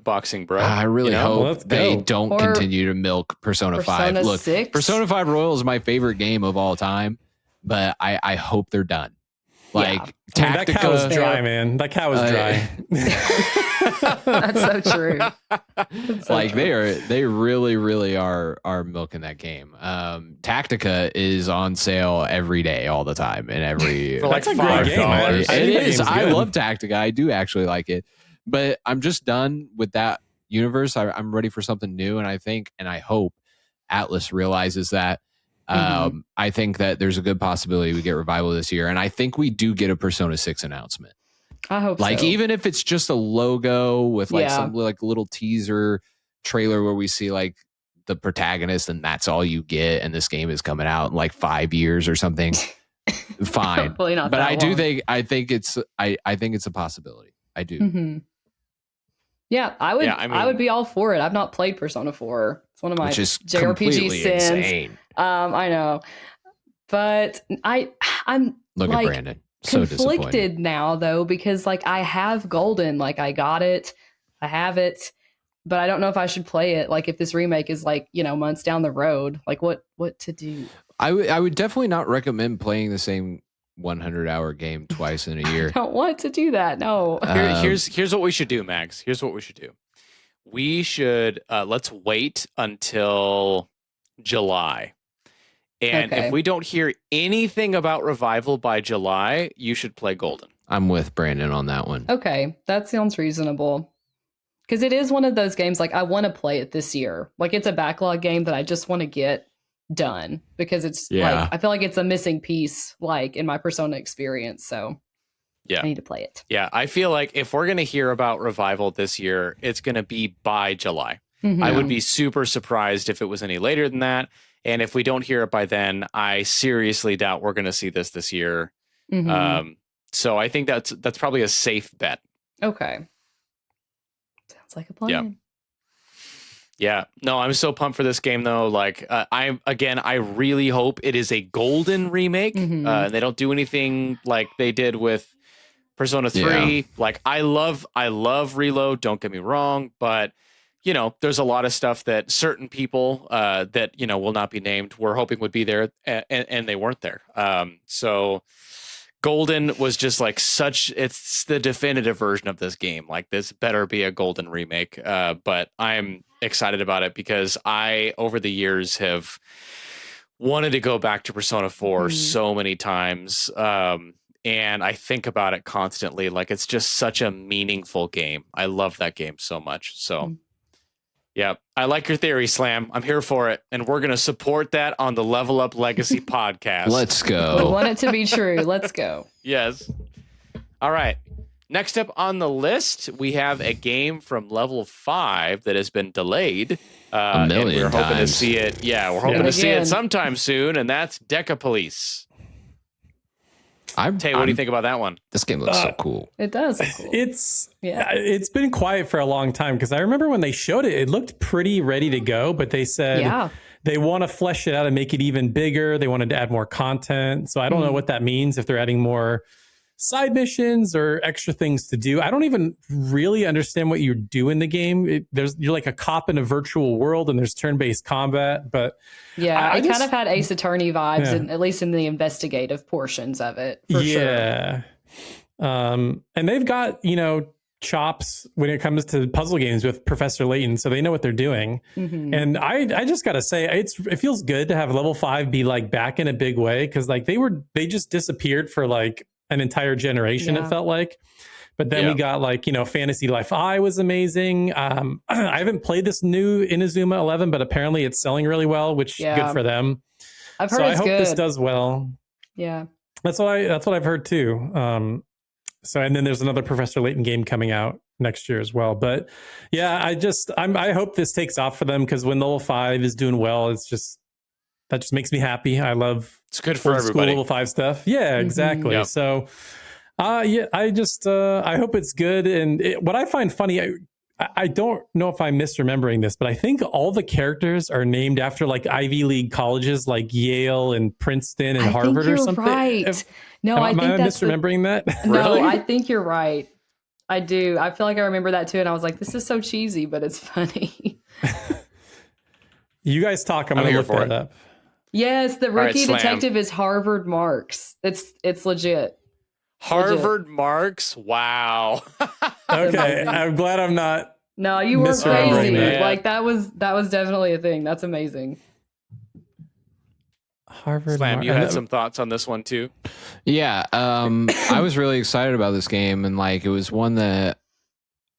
bro. I really hope they don't Or continue to milk Persona 5. Look, 6? Persona 5 Royal is my favorite game of all time, but I hope they're done. Like I mean, that cow was Tactica, dry, man. That cow was dry. That's so true. like they really are milking that game. Tactica is on sale every day, all the time, and every For like That's a great game. $5. I think It that is. game's I good. love Tactica. I do actually like it, but I'm just done with that universe. I'm ready for something new, and I think and I hope Atlas realizes that. I think that there's a good possibility we get Revival this year, and I think we do get a Persona 6 announcement. I hope Like so. even if it's just a logo with like Yeah. some like little teaser trailer where we see like the protagonist and that's all you get, and this game is coming out in like 5 years or something. Fine, Hopefully not but that I do long. think I think it's a possibility. I do. Mhm. Yeah, I would. Yeah, I I would mean- be all for it. I've not played Persona 4. It's one of my Which is JRPG completely sins. insane. I know, but I'm Look like, at Brandon. So disappointed. conflicted now though, because like I have Golden, like I got it, I have it, but I don't know if I should play it. Like if this remake is like months down the road, like what to do? I would definitely not recommend playing the same 100-hour game twice in a year. I don't want to do that. No. Here's what we should do, Max. Here's what we should do. We should let's wait until July. And Okay. if we don't hear anything about Revival by July, you should play Golden. I'm with Brandon on that one. Okay, that sounds reasonable. Because it is one of those games, like, I want to play it this year. Like, it's a backlog game that I just want to get done. Because it's, Yeah. like, I feel like it's a missing piece, like, in my Persona experience. So, Yeah. I need to play it. Yeah, I feel like if we're going to hear about Revival this year, it's going to be by July. Mhm. I would be super surprised if it was any later than that. And if we don't hear it by then, I seriously doubt we're going to see this year. Mhm. So I think that's probably a safe bet. Okay. Sounds like a plan. Yeah. No, I'm so pumped for this game though. Like I really hope it is a Golden remake. Mhm. They don't do anything like they did with Persona 3. Yeah. Like I love Reload, don't get me wrong, but there's a lot of stuff that certain people that will not be named were hoping would be there and they weren't there. So Golden was just like it's the definitive version of this game. Like this better be a Golden remake. But I'm excited about it because I over the years have wanted to go back to Persona 4 so many times. And I think about it constantly. Like it's just such a meaningful game. I love that game so much. So yeah, I like your theory, Slam. I'm here for it. And we're going to support that on the Level Up Legacy podcast. Let's We go. want it to be true. Let's go. Yes. All right. Next up on the list, we have a game from Level 5 that has been delayed. A million and we're hoping to times. see it. Yeah, we're hoping And to see again. it sometime soon, and that's Deca Police. Tay, what do you think about that one? This game looks so cool. It does. Look cool. It's been quiet for a long time because I remember when they showed it, it looked pretty ready to go, but they said Yeah. they want to flesh it out and make it even bigger. They wanted to add more content. So I don't know what that means, if they're adding more side missions or extra things to do. I don't even really understand what you do in the game. You're like a cop in a virtual world and there's turn-based combat, but Yeah, I it just- kind of had Ace Attorney vibes, Yeah. at least in the investigative portions of it. For sure. yeah. And they've got, chops when it comes to puzzle games with Professor Layton, so they know what they're doing. Mhm. And I just gotta say, it feels good to have Level 5 be like back in a big way, because like they just disappeared for like an entire generation. Yeah. It felt like. But then Yeah. we got like, Fantasy Life I was amazing. I haven't played this new Inazuma 11, but apparently it's selling really well, which Yeah. good for them. I've heard So I it's hope good. this does well. Yeah. That's what I've heard too. And then there's another Professor Layton game coming out next year as well. But yeah, I hope this takes off for them, because when Level 5 is doing well, that just makes me happy. I love It's good for old school everybody. Level 5 stuff. Yeah, Mhm. exactly. Yep. So Yeah, I just I hope it's good. And what I find funny, I don't know if I'm misremembering this, but I think all the characters are named after like Ivy League colleges, like Yale and Princeton and I think Harvard or you're something. right. No, Am I I think that's misremembering that? No, Really? I think you're right. I do. I feel like I remember that too, and I was like, "This is so cheesy, but it's funny." You guys talk. I'm I'm gonna here look for that it. up. Yes, the right, rookie Slam. detective is Harvard Marks. It's legit. Harvard Marks. Wow. Okay, amazing. I'm glad I'm not. No, you were Misremembering crazy. that. Like that was definitely a thing. That's amazing. Harvard. Slam, you had some thoughts on this one too? Yeah, I was really excited about this game, and like it was one that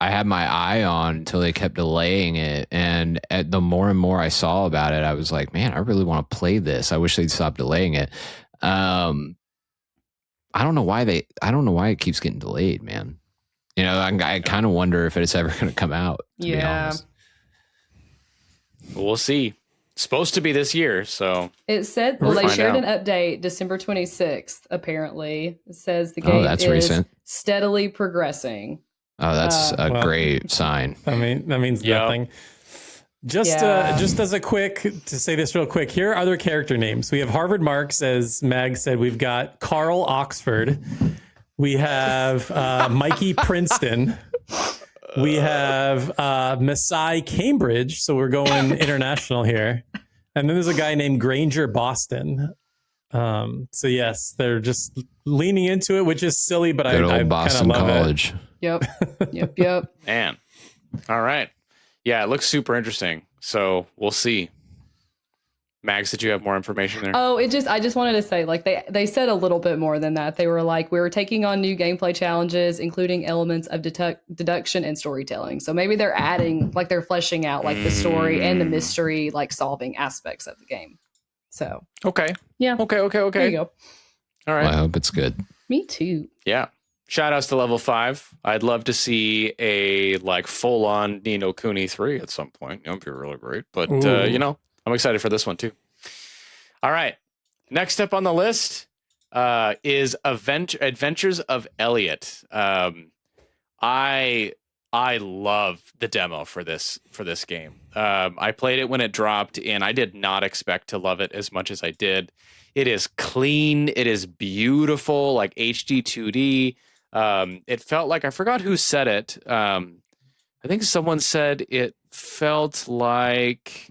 I had my eye on until they kept delaying it. And the more and more I saw about it, I was like, man, I really want to play this. I wish they'd stop delaying it. I don't know why it keeps getting delayed, man. You know, I kind of wonder if it's ever going to come out. To be Yeah. honest. We'll see. Supposed to be this year, so It said, We'll they find shared out. an update December 26th, apparently. It says the game that's is recent. steadily progressing. Oh, that's a Well, great sign. I mean, that means Yep. nothing. Just as a quick to say this real quick, here are other character names. We have Harvard Marks, as Mag said. We've got Carl Oxford. We have Mikey Princeton. We have Masai Cambridge. So we're going international here. And then there's a guy named Granger Boston. So yes, they're just leaning into it, which is silly, but Good I old kind of Boston love College. Yep. Yep. man. All right. Yeah, it looks super interesting. So we'll see. Max, did you have more information there? Oh, I just wanted to say, like they said a little bit more than that. They were like, we were taking on new gameplay challenges, including elements of deduction and storytelling. So maybe they're adding, like they're fleshing out like the story and the mystery, like solving aspects of the game. So Okay. yeah, Okay. there you go. All Well, right. I hope it's good. Me too. Yeah. Shout outs to level 5. I'd love to see a like full on Ni no Kuni 3 at some point. That would be really great. But Ooh. you know, I'm excited for this one too. All right. Next up on the list is Adventures of Elliot. I love the demo for this game. I played it when it dropped, and I did not expect to love it as much as I did. It is clean. It is beautiful, like HD 2D. It felt like, I forgot who said it. I think someone said it felt like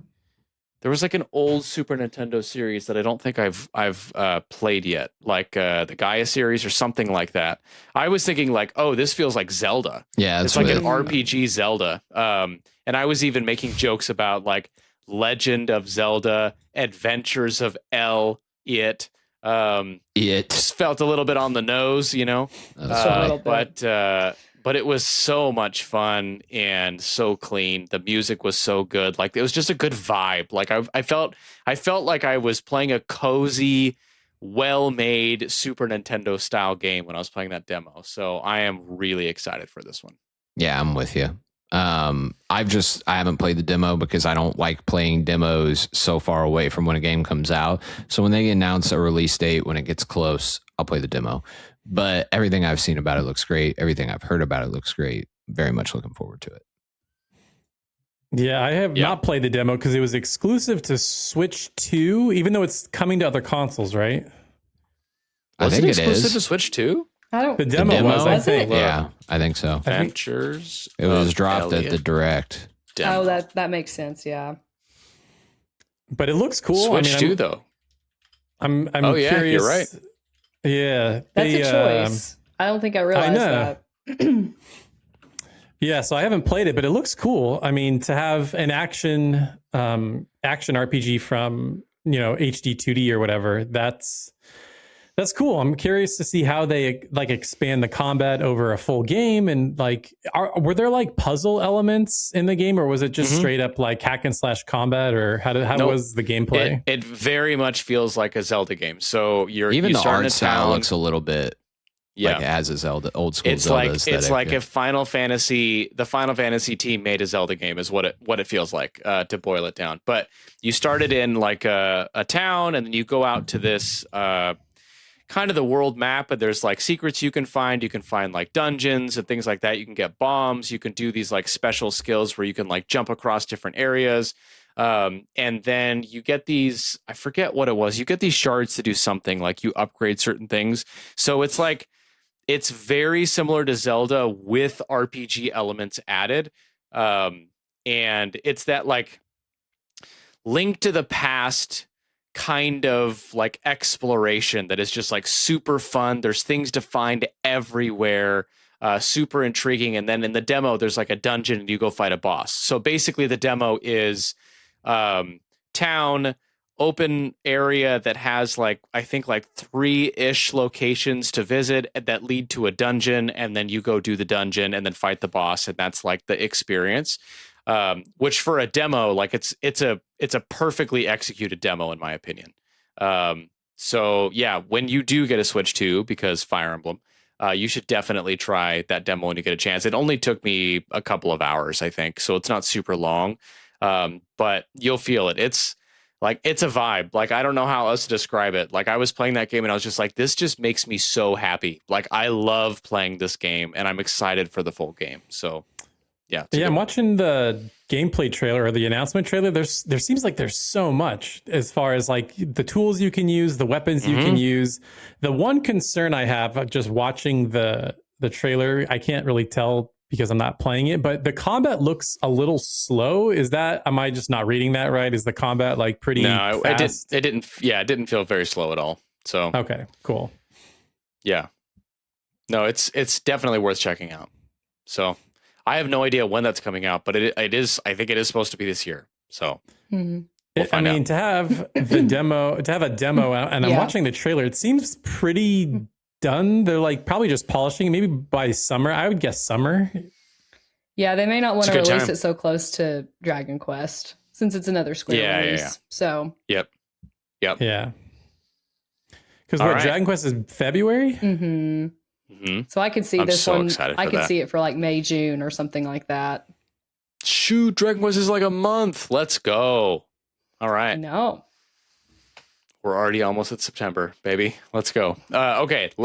there was like an old Super Nintendo series that I don't think I've played yet, like the Gaia series or something like that. I was thinking like, oh, this feels like Zelda. Yeah, It's like an RPG Zelda. And I was even making jokes about like Legend of Zelda, Adventures of Elliot. Just felt a little bit on the nose, you know. A little bit. But it was so much fun and so clean. The music was so good. Like it was just a good vibe. Like I felt like I was playing a cozy, well-made Super Nintendo style game when I was playing that demo. So I am really excited for this one. Yeah, I'm with you. I haven't played the demo because I don't like playing demos so far away from when a game comes out. So when they announce a release date, when it gets close, I'll play the demo. But everything I've seen about it looks great. Everything I've heard about it looks great. Very much looking forward to it. Yeah, I have not played the demo because it was exclusive to Switch 2, even though it's coming to other consoles, right? I think it it exclusive is. to Switch 2? I don't. The demo was, I Was think. it? Yeah, I think so. Adventures. It was of dropped at Elliot the Direct. demo. Oh, that makes sense. Yeah. But it looks cool. Switch I mean, 2 though. I'm Oh, yeah, curious. you're right. Yeah, That's a choice. I don't think I realized know. that. Yeah, so I haven't played it, but it looks cool. I mean, to have an action RPG from, HD 2D or whatever, that's cool. I'm curious to see how they like expand the combat over a full game, and like were there like puzzle elements in the game, or was it just straight up like hack and slash combat, or how Nope. was the gameplay? It very much feels like a Zelda game. So Even you the start in a art style town. looks a little bit like it has a Zelda, old school It's Zelda like aesthetic. if the Final Fantasy team made a Zelda game is what it feels like, to boil it down. But you started in like a town, and then you go out to this kind of the world map, and there's like secrets you can find. You can find like dungeons and things like that. You can get bombs. You can do these like special skills where you can like jump across different areas. And then you get these, I forget what it was. You get these shards to do something, like you upgrade certain things. So it's like, it's very similar to Zelda with RPG elements added. And it's that like Link to the Past kind of like exploration that is just like super fun. There's things to find everywhere, super intriguing. And then in the demo, there's like a dungeon and you go fight a boss. So basically the demo is town, open area that has like, I think like 3-ish locations to visit that lead to a dungeon, and then you go do the dungeon and then fight the boss, and that's like the experience. Which for a demo, like it's a perfectly executed demo in my opinion. So yeah, when you do get a Switch 2, because Fire Emblem, you should definitely try that demo when you get a chance. It only took me a couple of hours, I think, so it's not super long. But you'll feel it. It's like, it's a vibe. Like, I don't know how else to describe it. Like, I was playing that game and I was just like, this just makes me so happy. Like, I love playing this game and I'm excited for the full game. So yeah. Yeah, I'm watching the gameplay trailer or the announcement trailer. There seems like there's so much as far as like the tools you can use, the weapons you can use. The one concern I have of just watching the trailer, I can't really tell because I'm not playing it, but the combat looks a little slow. Am I just not reading that right? Is the combat like pretty fast? It didn't feel very slow at all. So okay, cool. Yeah. No, it's definitely worth checking out. So I have no idea when that's coming out, but it is. I think it is supposed to be this year. So we'll find out. To have a demo out, and I'm watching the trailer, it seems pretty done. They're like probably just polishing. Maybe by summer, I would guess summer. Yeah, they may not want to release time. it so close to Dragon Quest since it's another Square release. Yeah. So Yep. Yeah. Because All right. Dragon Quest is February. So I could see this so one. excited I for could that. see it for like May, June, or something like that. Shoot, Dragon Quest is like a month. Let's go. All right. No. We're already almost at September, baby. Let's go. Okay, the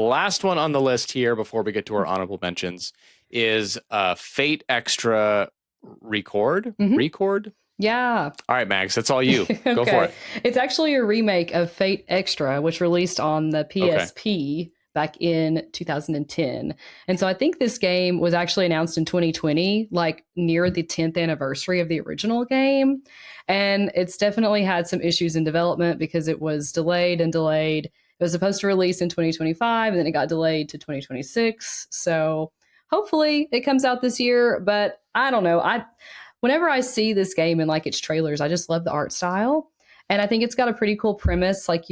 last one on the list here before we get to our honorable mentions is Fate Extra Record. Record? Yeah. All right, Max, that's all you. Go for it. It's actually a remake of Fate Extra, which released on the PSP back in 2010. And so I think this game was actually announced in 2020, like near the 10th anniversary of the original game. And it's definitely had some issues in development because it was delayed. It was supposed to release in 2025, and then it got delayed to 2026. So hopefully it comes out this year, but I don't know. Whenever I see this game in like its trailers, I just love the art style. And I think it's got a pretty cool premise. Like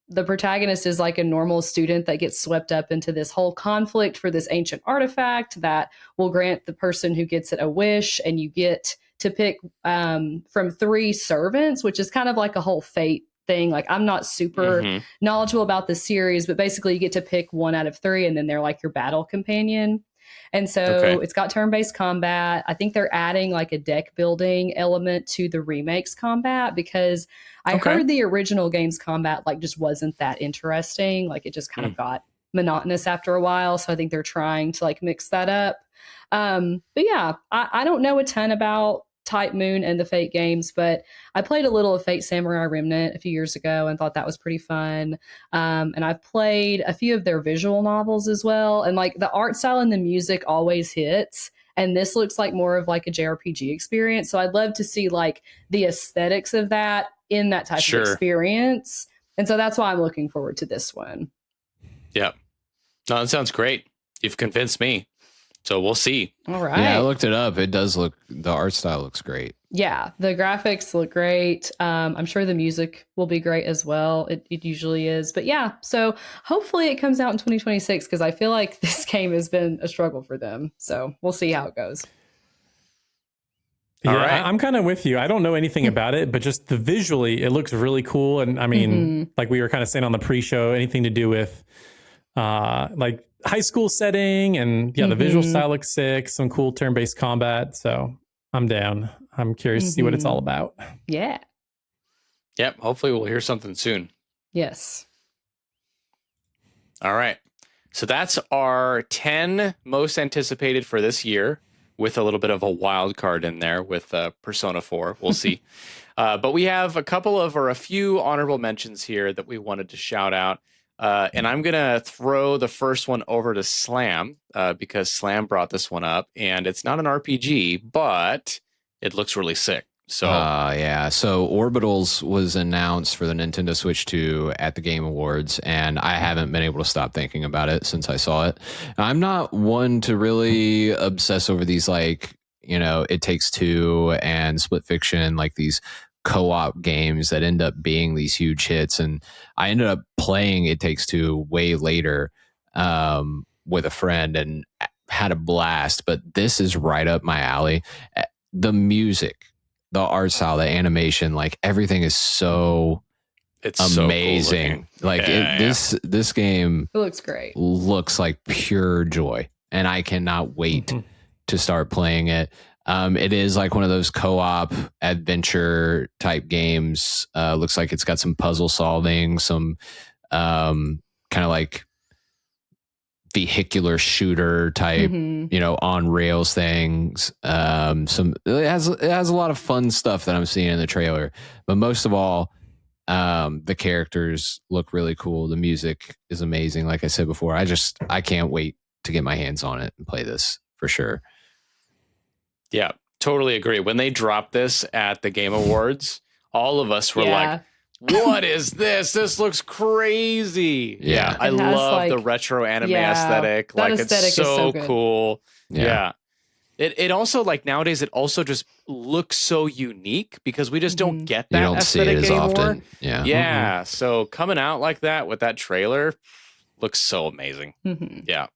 the protagonist is like a normal student that gets swept up into this whole conflict for this ancient artifact that will grant the person who gets it a wish. And you get to pick from 3 servants, which is kind of like a whole fate thing. Like, I'm not super knowledgeable about the series, but basically you get to pick 1 out of 3, and then they're like your battle companion. And so it's got turn-based combat. I think they're adding like a deck building element to the remakes combat, because I heard the original game's combat like just wasn't that interesting. Like, it just kind of got monotonous after a while. So I think they're trying to like mix that up. But yeah, I don't know a ton about Type Moon and the Fate games, but I played a little of Fate Samurai Remnant a few years ago and thought that was pretty fun. And I've played a few of their visual novels as well. And like the art style and the music always hits. And this looks like more of like a JRPG experience. So I'd love to see like the aesthetics of that in that type of experience. And so that's why I'm looking forward to this one. Yeah. No, that sounds great. You've convinced me. So we'll see. All right. Yeah, I looked it up. It does the art style looks great. Yeah, the graphics look great. I'm sure the music will be great as well. It usually is. But yeah, so hopefully it comes out in 2026, because I feel like this game has been a struggle for them. So we'll see how it goes. Yeah, all right. I'm kind of with you. I don't know anything about it, but just visually, it looks really cool. And I mean, like we were kind of saying on the pre-show, anything to do with like high school setting, and the visual style looks sick, some cool turn-based combat. So I'm down. I'm curious to see what it's all about. Yeah. Yep. Hopefully we'll hear something soon. Yes. All right. So that's our 10 most anticipated for this year, with a little bit of a wild card in there with Persona 4. We'll see. But we have a few honorable mentions here that we wanted to shout out. And I'm going to throw the first one over to Slam because Slam brought this one up. And it's not an RPG, but it looks really sick. So yeah. So Orbitals was announced for the Nintendo Switch 2 at the Game Awards, and I haven't been able to stop thinking about it since I saw it. I'm not one to really obsess over these, like, you know, It Takes Two and Split Fiction, like these co-op games that end up being these huge hits. And I ended up playing It Takes Two way later with a friend and had a blast. But this is right up my alley. The music, the art style, the animation, like everything is so it's amazing. So cool looking. This game It looks great. Looks like pure joy, and I cannot wait to start playing it. It is like one of those co-op adventure type games. Looks like it's got some puzzle solving, some kind of like vehicular shooter type, you know, on rails things. It has a lot of fun stuff that I'm seeing in the trailer, but most of all, the characters look really cool. The music is amazing. Like I said before, I can't wait to get my hands on it and play this for sure. Yeah, totally agree. When they dropped this at the Game Awards, all of us were like, what is this? This looks crazy. Yeah, I love like, the retro anime aesthetic. Like, aesthetic it's so cool. Yeah. It also, like, nowadays, it also just looks so unique because we just don't get that aesthetic anymore. Often. Yeah. Yeah. So coming out like that with that trailer looks so amazing. Yeah.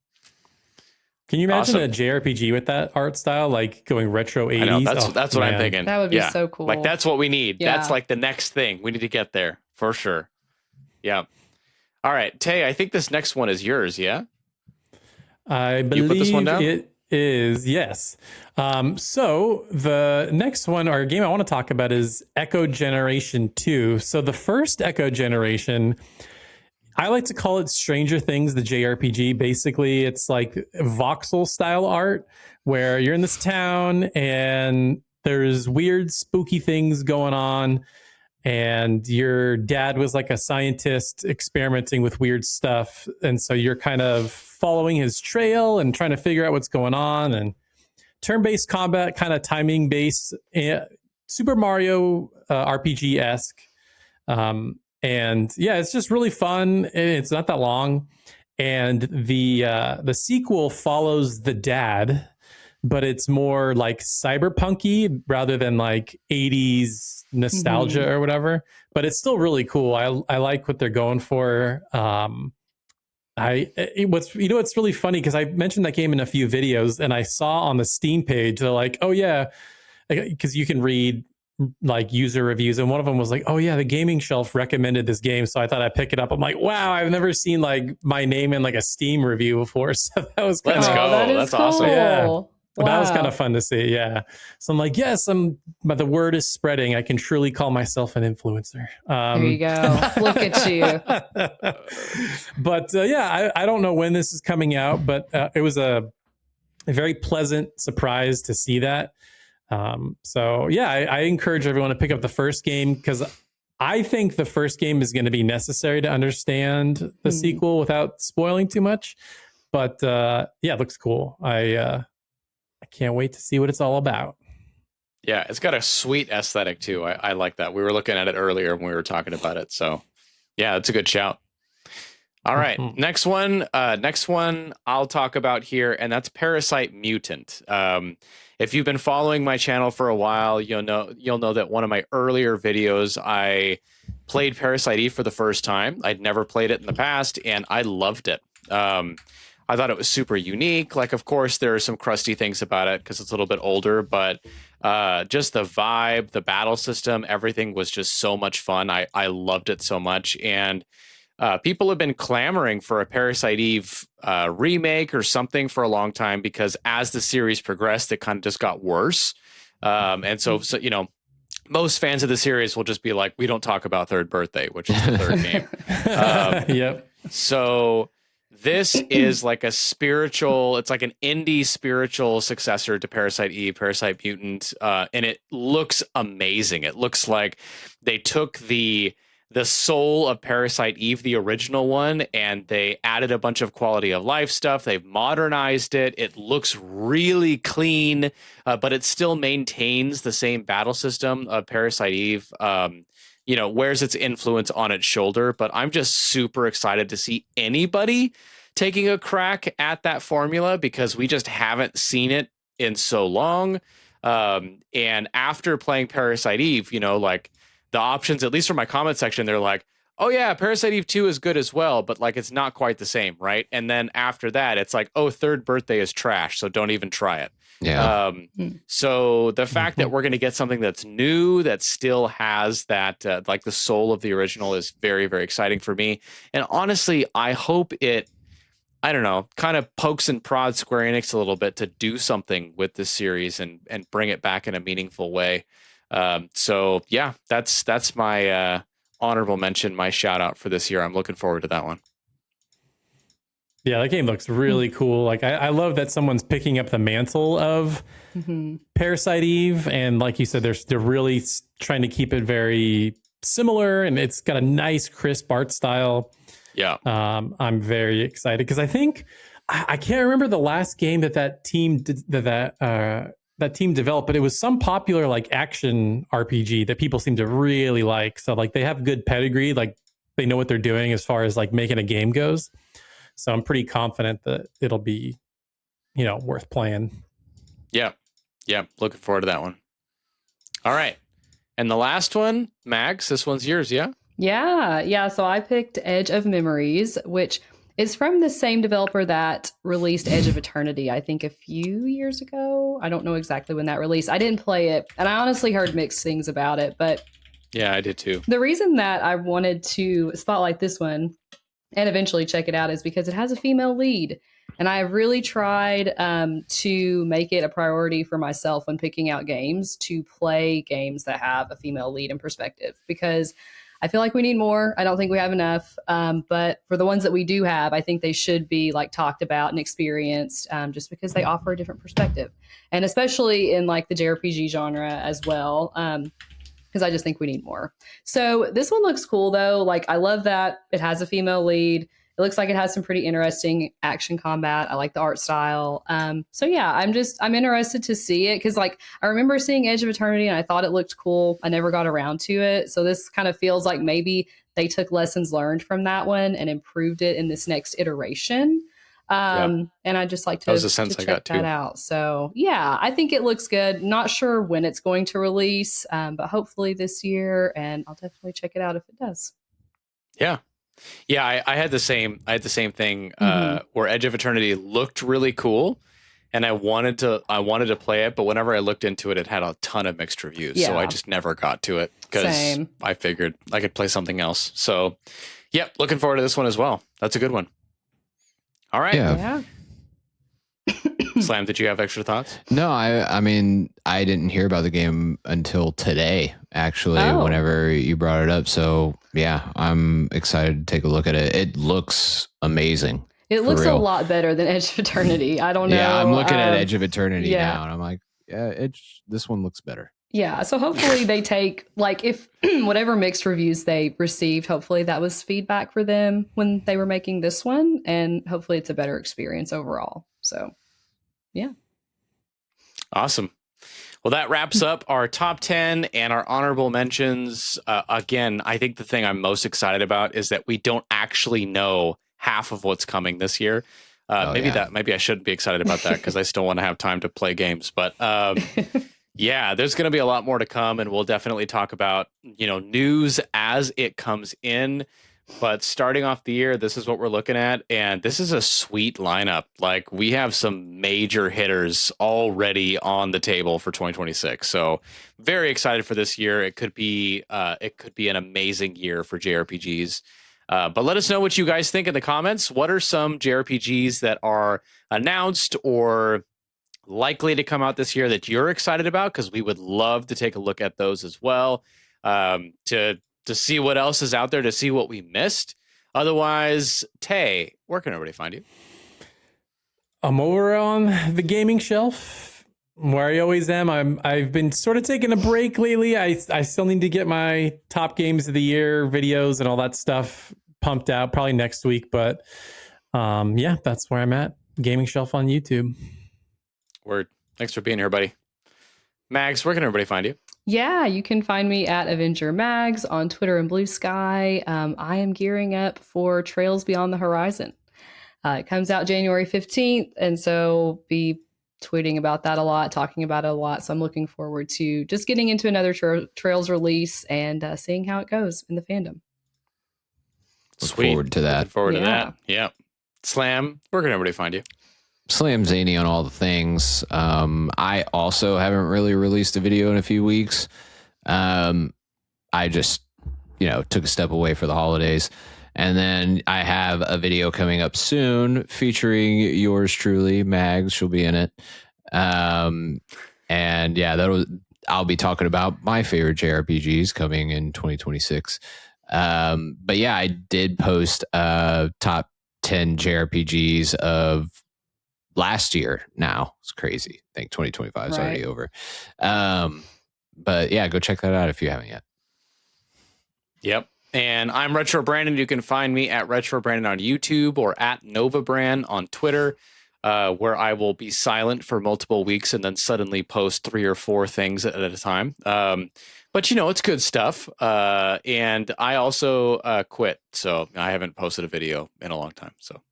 Can you imagine a JRPG with that art style, like going retro 80s? I know, that's what I'm thinking. That would be so cool. Like, that's what we need. Yeah. That's like the next thing. We need to get there for sure. Yeah. All right, Tay, I think this next one is yours, yeah? I believe you put this one down? It is, yes. So the next one, or game I want to talk about, is Echo Generation 2. So the first Echo Generation, I like to call it Stranger Things, the JRPG. Basically, it's like voxel style art where you're in this town and there's weird, spooky things going on. And your dad was like a scientist experimenting with weird stuff. And so you're kind of following his trail and trying to figure out what's going on. And turn-based combat, kind of timing-based, Super Mario RPG-esque. And yeah, it's just really fun. It's not that long. And the sequel follows the dad, but it's more like cyberpunky rather than like 80s nostalgia or whatever. But it's still really cool. I like what they're going for. What's really funny, because I mentioned that game in a few videos, and I saw on the Steam page, they're like, oh yeah, because you can read like user reviews, and one of them was like, oh yeah, the Gaming Shelf recommended this game, so I thought I'd pick it up. I'm like, wow, I've never seen like my name in like a Steam review before, so that was let's go. That's cool. Awesome. Yeah. Wow. That was kind of fun to see. Yeah. So I'm like, yes, but the word is spreading. I can truly call myself an influencer. There you go. Look at you. But yeah, I don't know when this is coming out, but it was a very pleasant surprise to see that. So yeah, I encourage everyone to pick up the first game, because I think the first game is going to be necessary to understand the sequel without spoiling too much. But yeah, it looks cool. I can't wait to see what it's all about. Yeah, it's got a sweet aesthetic too. I like that. We were looking at it earlier when we were talking about it. So yeah, it's a good shout. All right, next one I'll talk about here, and that's Parasite Mutant. If you've been following my channel for a while, you'll know that one of my earlier videos, I played Parasite Eve for the first time. I'd never played it in the past, and I loved it. I thought it was super unique. Like, of course, there are some crusty things about it because it's a little bit older, but just the vibe, the battle system, everything was just so much fun. I loved it so much. And people have been clamoring for a Parasite Eve remake or something for a long time, because as the series progressed, it kind of just got worse. And so, you know, most fans of the series will just be like, we don't talk about Third Birthday, which is the third game. Yep. So This is like a spiritual, it's like an indie spiritual successor to Parasite Eve, Parasite Mutant, and it looks amazing. It looks like they took the soul of Parasite Eve, the original one, and they added a bunch of quality of life stuff. They've modernized it. It looks really clean, but it still maintains the same battle system of Parasite Eve. Wears its influence on its shoulder, but I'm just super excited to see anybody taking a crack at that formula because we just haven't seen it in so long. And after playing Parasite Eve, like the options, at least from my comment section, they're like, oh yeah, Parasite Eve 2 is good as well, but like it's not quite the same, right? And then after that, it's like, oh, Third Birthday is trash, so don't even try it. Yeah. So the fact that we're going to get something that's new, that still has that, like the soul of the original, is very, very exciting for me. And honestly, I hope it, I don't know, kind of pokes and prods Square Enix a little bit to do something with this series and bring it back in a meaningful way. So yeah, that's my honorable mention, my shout out for this year. I'm looking forward to that one. Yeah, that game looks really cool. Like I love that someone's picking up the mantle of Parasite Eve, and like you said, they're really trying to keep it very similar, and it's got a nice, crisp art style. Yeah, I'm very excited because I think I can't remember the last game that team did, that team developed, but it was some popular like action RPG that people seem to really like. So like they have good pedigree, like they know what they're doing as far as like making a game goes. So I'm pretty confident that it'll be, worth playing. Yeah. Looking forward to that one. All right. And the last one, Mags, this one's yours, yeah? Yeah. So I picked Edge of Memories, which is from the same developer that released Edge of Eternity, I think a few years ago. I don't know exactly when that released. I didn't play it, and I honestly heard mixed things about it. But yeah, I did too. The reason that I wanted to spotlight this one and eventually check it out is because it has a female lead. And I have really tried to make it a priority for myself when picking out games to play games that have a female lead and perspective, because I feel like we need more. I don't think we have enough. But for the ones that we do have, I think they should be like talked about and experienced just because they offer a different perspective. And especially in like the JRPG genre as well. Because I just think we need more. So this one looks cool, though. Like, I love that it has a female lead. It looks like it has some pretty interesting action combat. I like the art style. So yeah, I'm interested to see it because like I remember seeing Edge of Eternity and I thought it looked cool. I never got around to it. So this kind of feels like maybe they took lessons learned from that one and improved it in this next iteration. And I just like to, check that out. So yeah, I think it looks good. Not sure when it's going to release, but hopefully this year, and I'll definitely check it out if it does. Yeah, I had the same thing where Edge of Eternity looked really cool, and I wanted to play it, but whenever I looked into it, it had a ton of mixed reviews, so I just never got to it because I figured I could play something else. So, looking forward to this one as well. That's a good one. All right. Yeah. Slam, did you have extra thoughts? No, I mean, I didn't hear about the game until today, actually, whenever you brought it up. So, yeah, I'm excited to take a look at it. It looks amazing. It looks a lot better than Edge of Eternity. I don't know. Yeah, I'm looking at Edge of Eternity now, and I'm like, yeah, this one looks better. Yeah, so hopefully they take, like, if whatever mixed reviews they received, hopefully that was feedback for them when they were making this one, and hopefully it's a better experience overall. So, yeah. Awesome. Well, that wraps up our top 10 and our honorable mentions. Again, I think the thing I'm most excited about is that we don't actually know half of what's coming this year. Maybe I shouldn't be excited about that because I still want to have time to play games, but yeah, there's going to be a lot more to come, and we'll definitely talk about, news as it comes in. But starting off the year, this is what we're looking at, and this is a sweet lineup. Like, we have some major hitters already on the table for 2026. So, very excited for this year. It could be an amazing year for JRPGs. But let us know what you guys think in the comments. What are some JRPGs that are announced or likely to come out this year that you're excited about? Because we would love to take a look at those as well, to see what else is out there, to see what we missed. Otherwise, Tay, where can everybody find you? I'm over on the gaming shelf where I always am. I've been sort of taking a break lately. I still need to get my top games of the year videos and all that stuff pumped out probably next week. But yeah, that's where I'm at. Gaming shelf on YouTube. Word. Thanks for being here, buddy. Mags, where can everybody find you? Yeah, you can find me at Avenger Mags on Twitter and Blue Sky. I am gearing up for Trails Beyond the Horizon. It comes out January 15th, and so be tweeting about that a lot, talking about it a lot. So I'm looking forward to just getting into another Trails release and seeing how it goes in the fandom. Look forward to that. Looking forward to that. Yeah. Slam, where can everybody find you? Slam Zany on all the things. I also haven't really released a video in a few weeks. I just, took a step away for the holidays. And then I have a video coming up soon featuring yours truly, Mags. She'll be in it. And yeah, I'll be talking about my favorite JRPGs coming in 2026. But yeah, I did post top 10 JRPGs of last year. Now it's crazy. I think 2025 is already over. But yeah, go check that out if you haven't yet. Yep. And I'm Retro Brandon. You can find me at Retro Brandon on YouTube or at Nova Brand on Twitter, where I will be silent for multiple weeks and then suddenly post 3 or 4 things at a time. But it's good stuff. And I also quit, so I haven't posted a video in a long time. So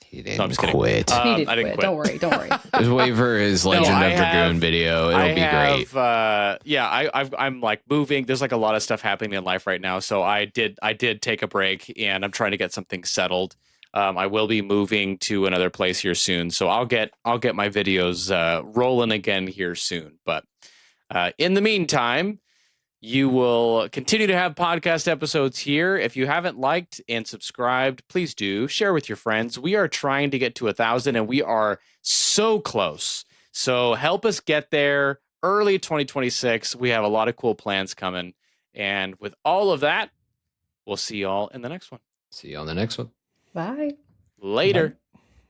he didn't no, I'm just quit. He did I didn't quit. Don't worry. Just wait for his Legend of Dragoon video. It'll be great. I'm like moving. There's like a lot of stuff happening in life right now, so I did take a break, and I'm trying to get something settled. I will be moving to another place here soon, so I'll get my videos rolling again here soon. But in the meantime, you will continue to have podcast episodes here. If you haven't liked and subscribed, please do share with your friends. We are trying to get to 1,000, and we are so close. So help us get there early 2026. We have a lot of cool plans coming. And with all of that, we'll see y'all in the next one. See you on the next one. Bye. Later. Bye.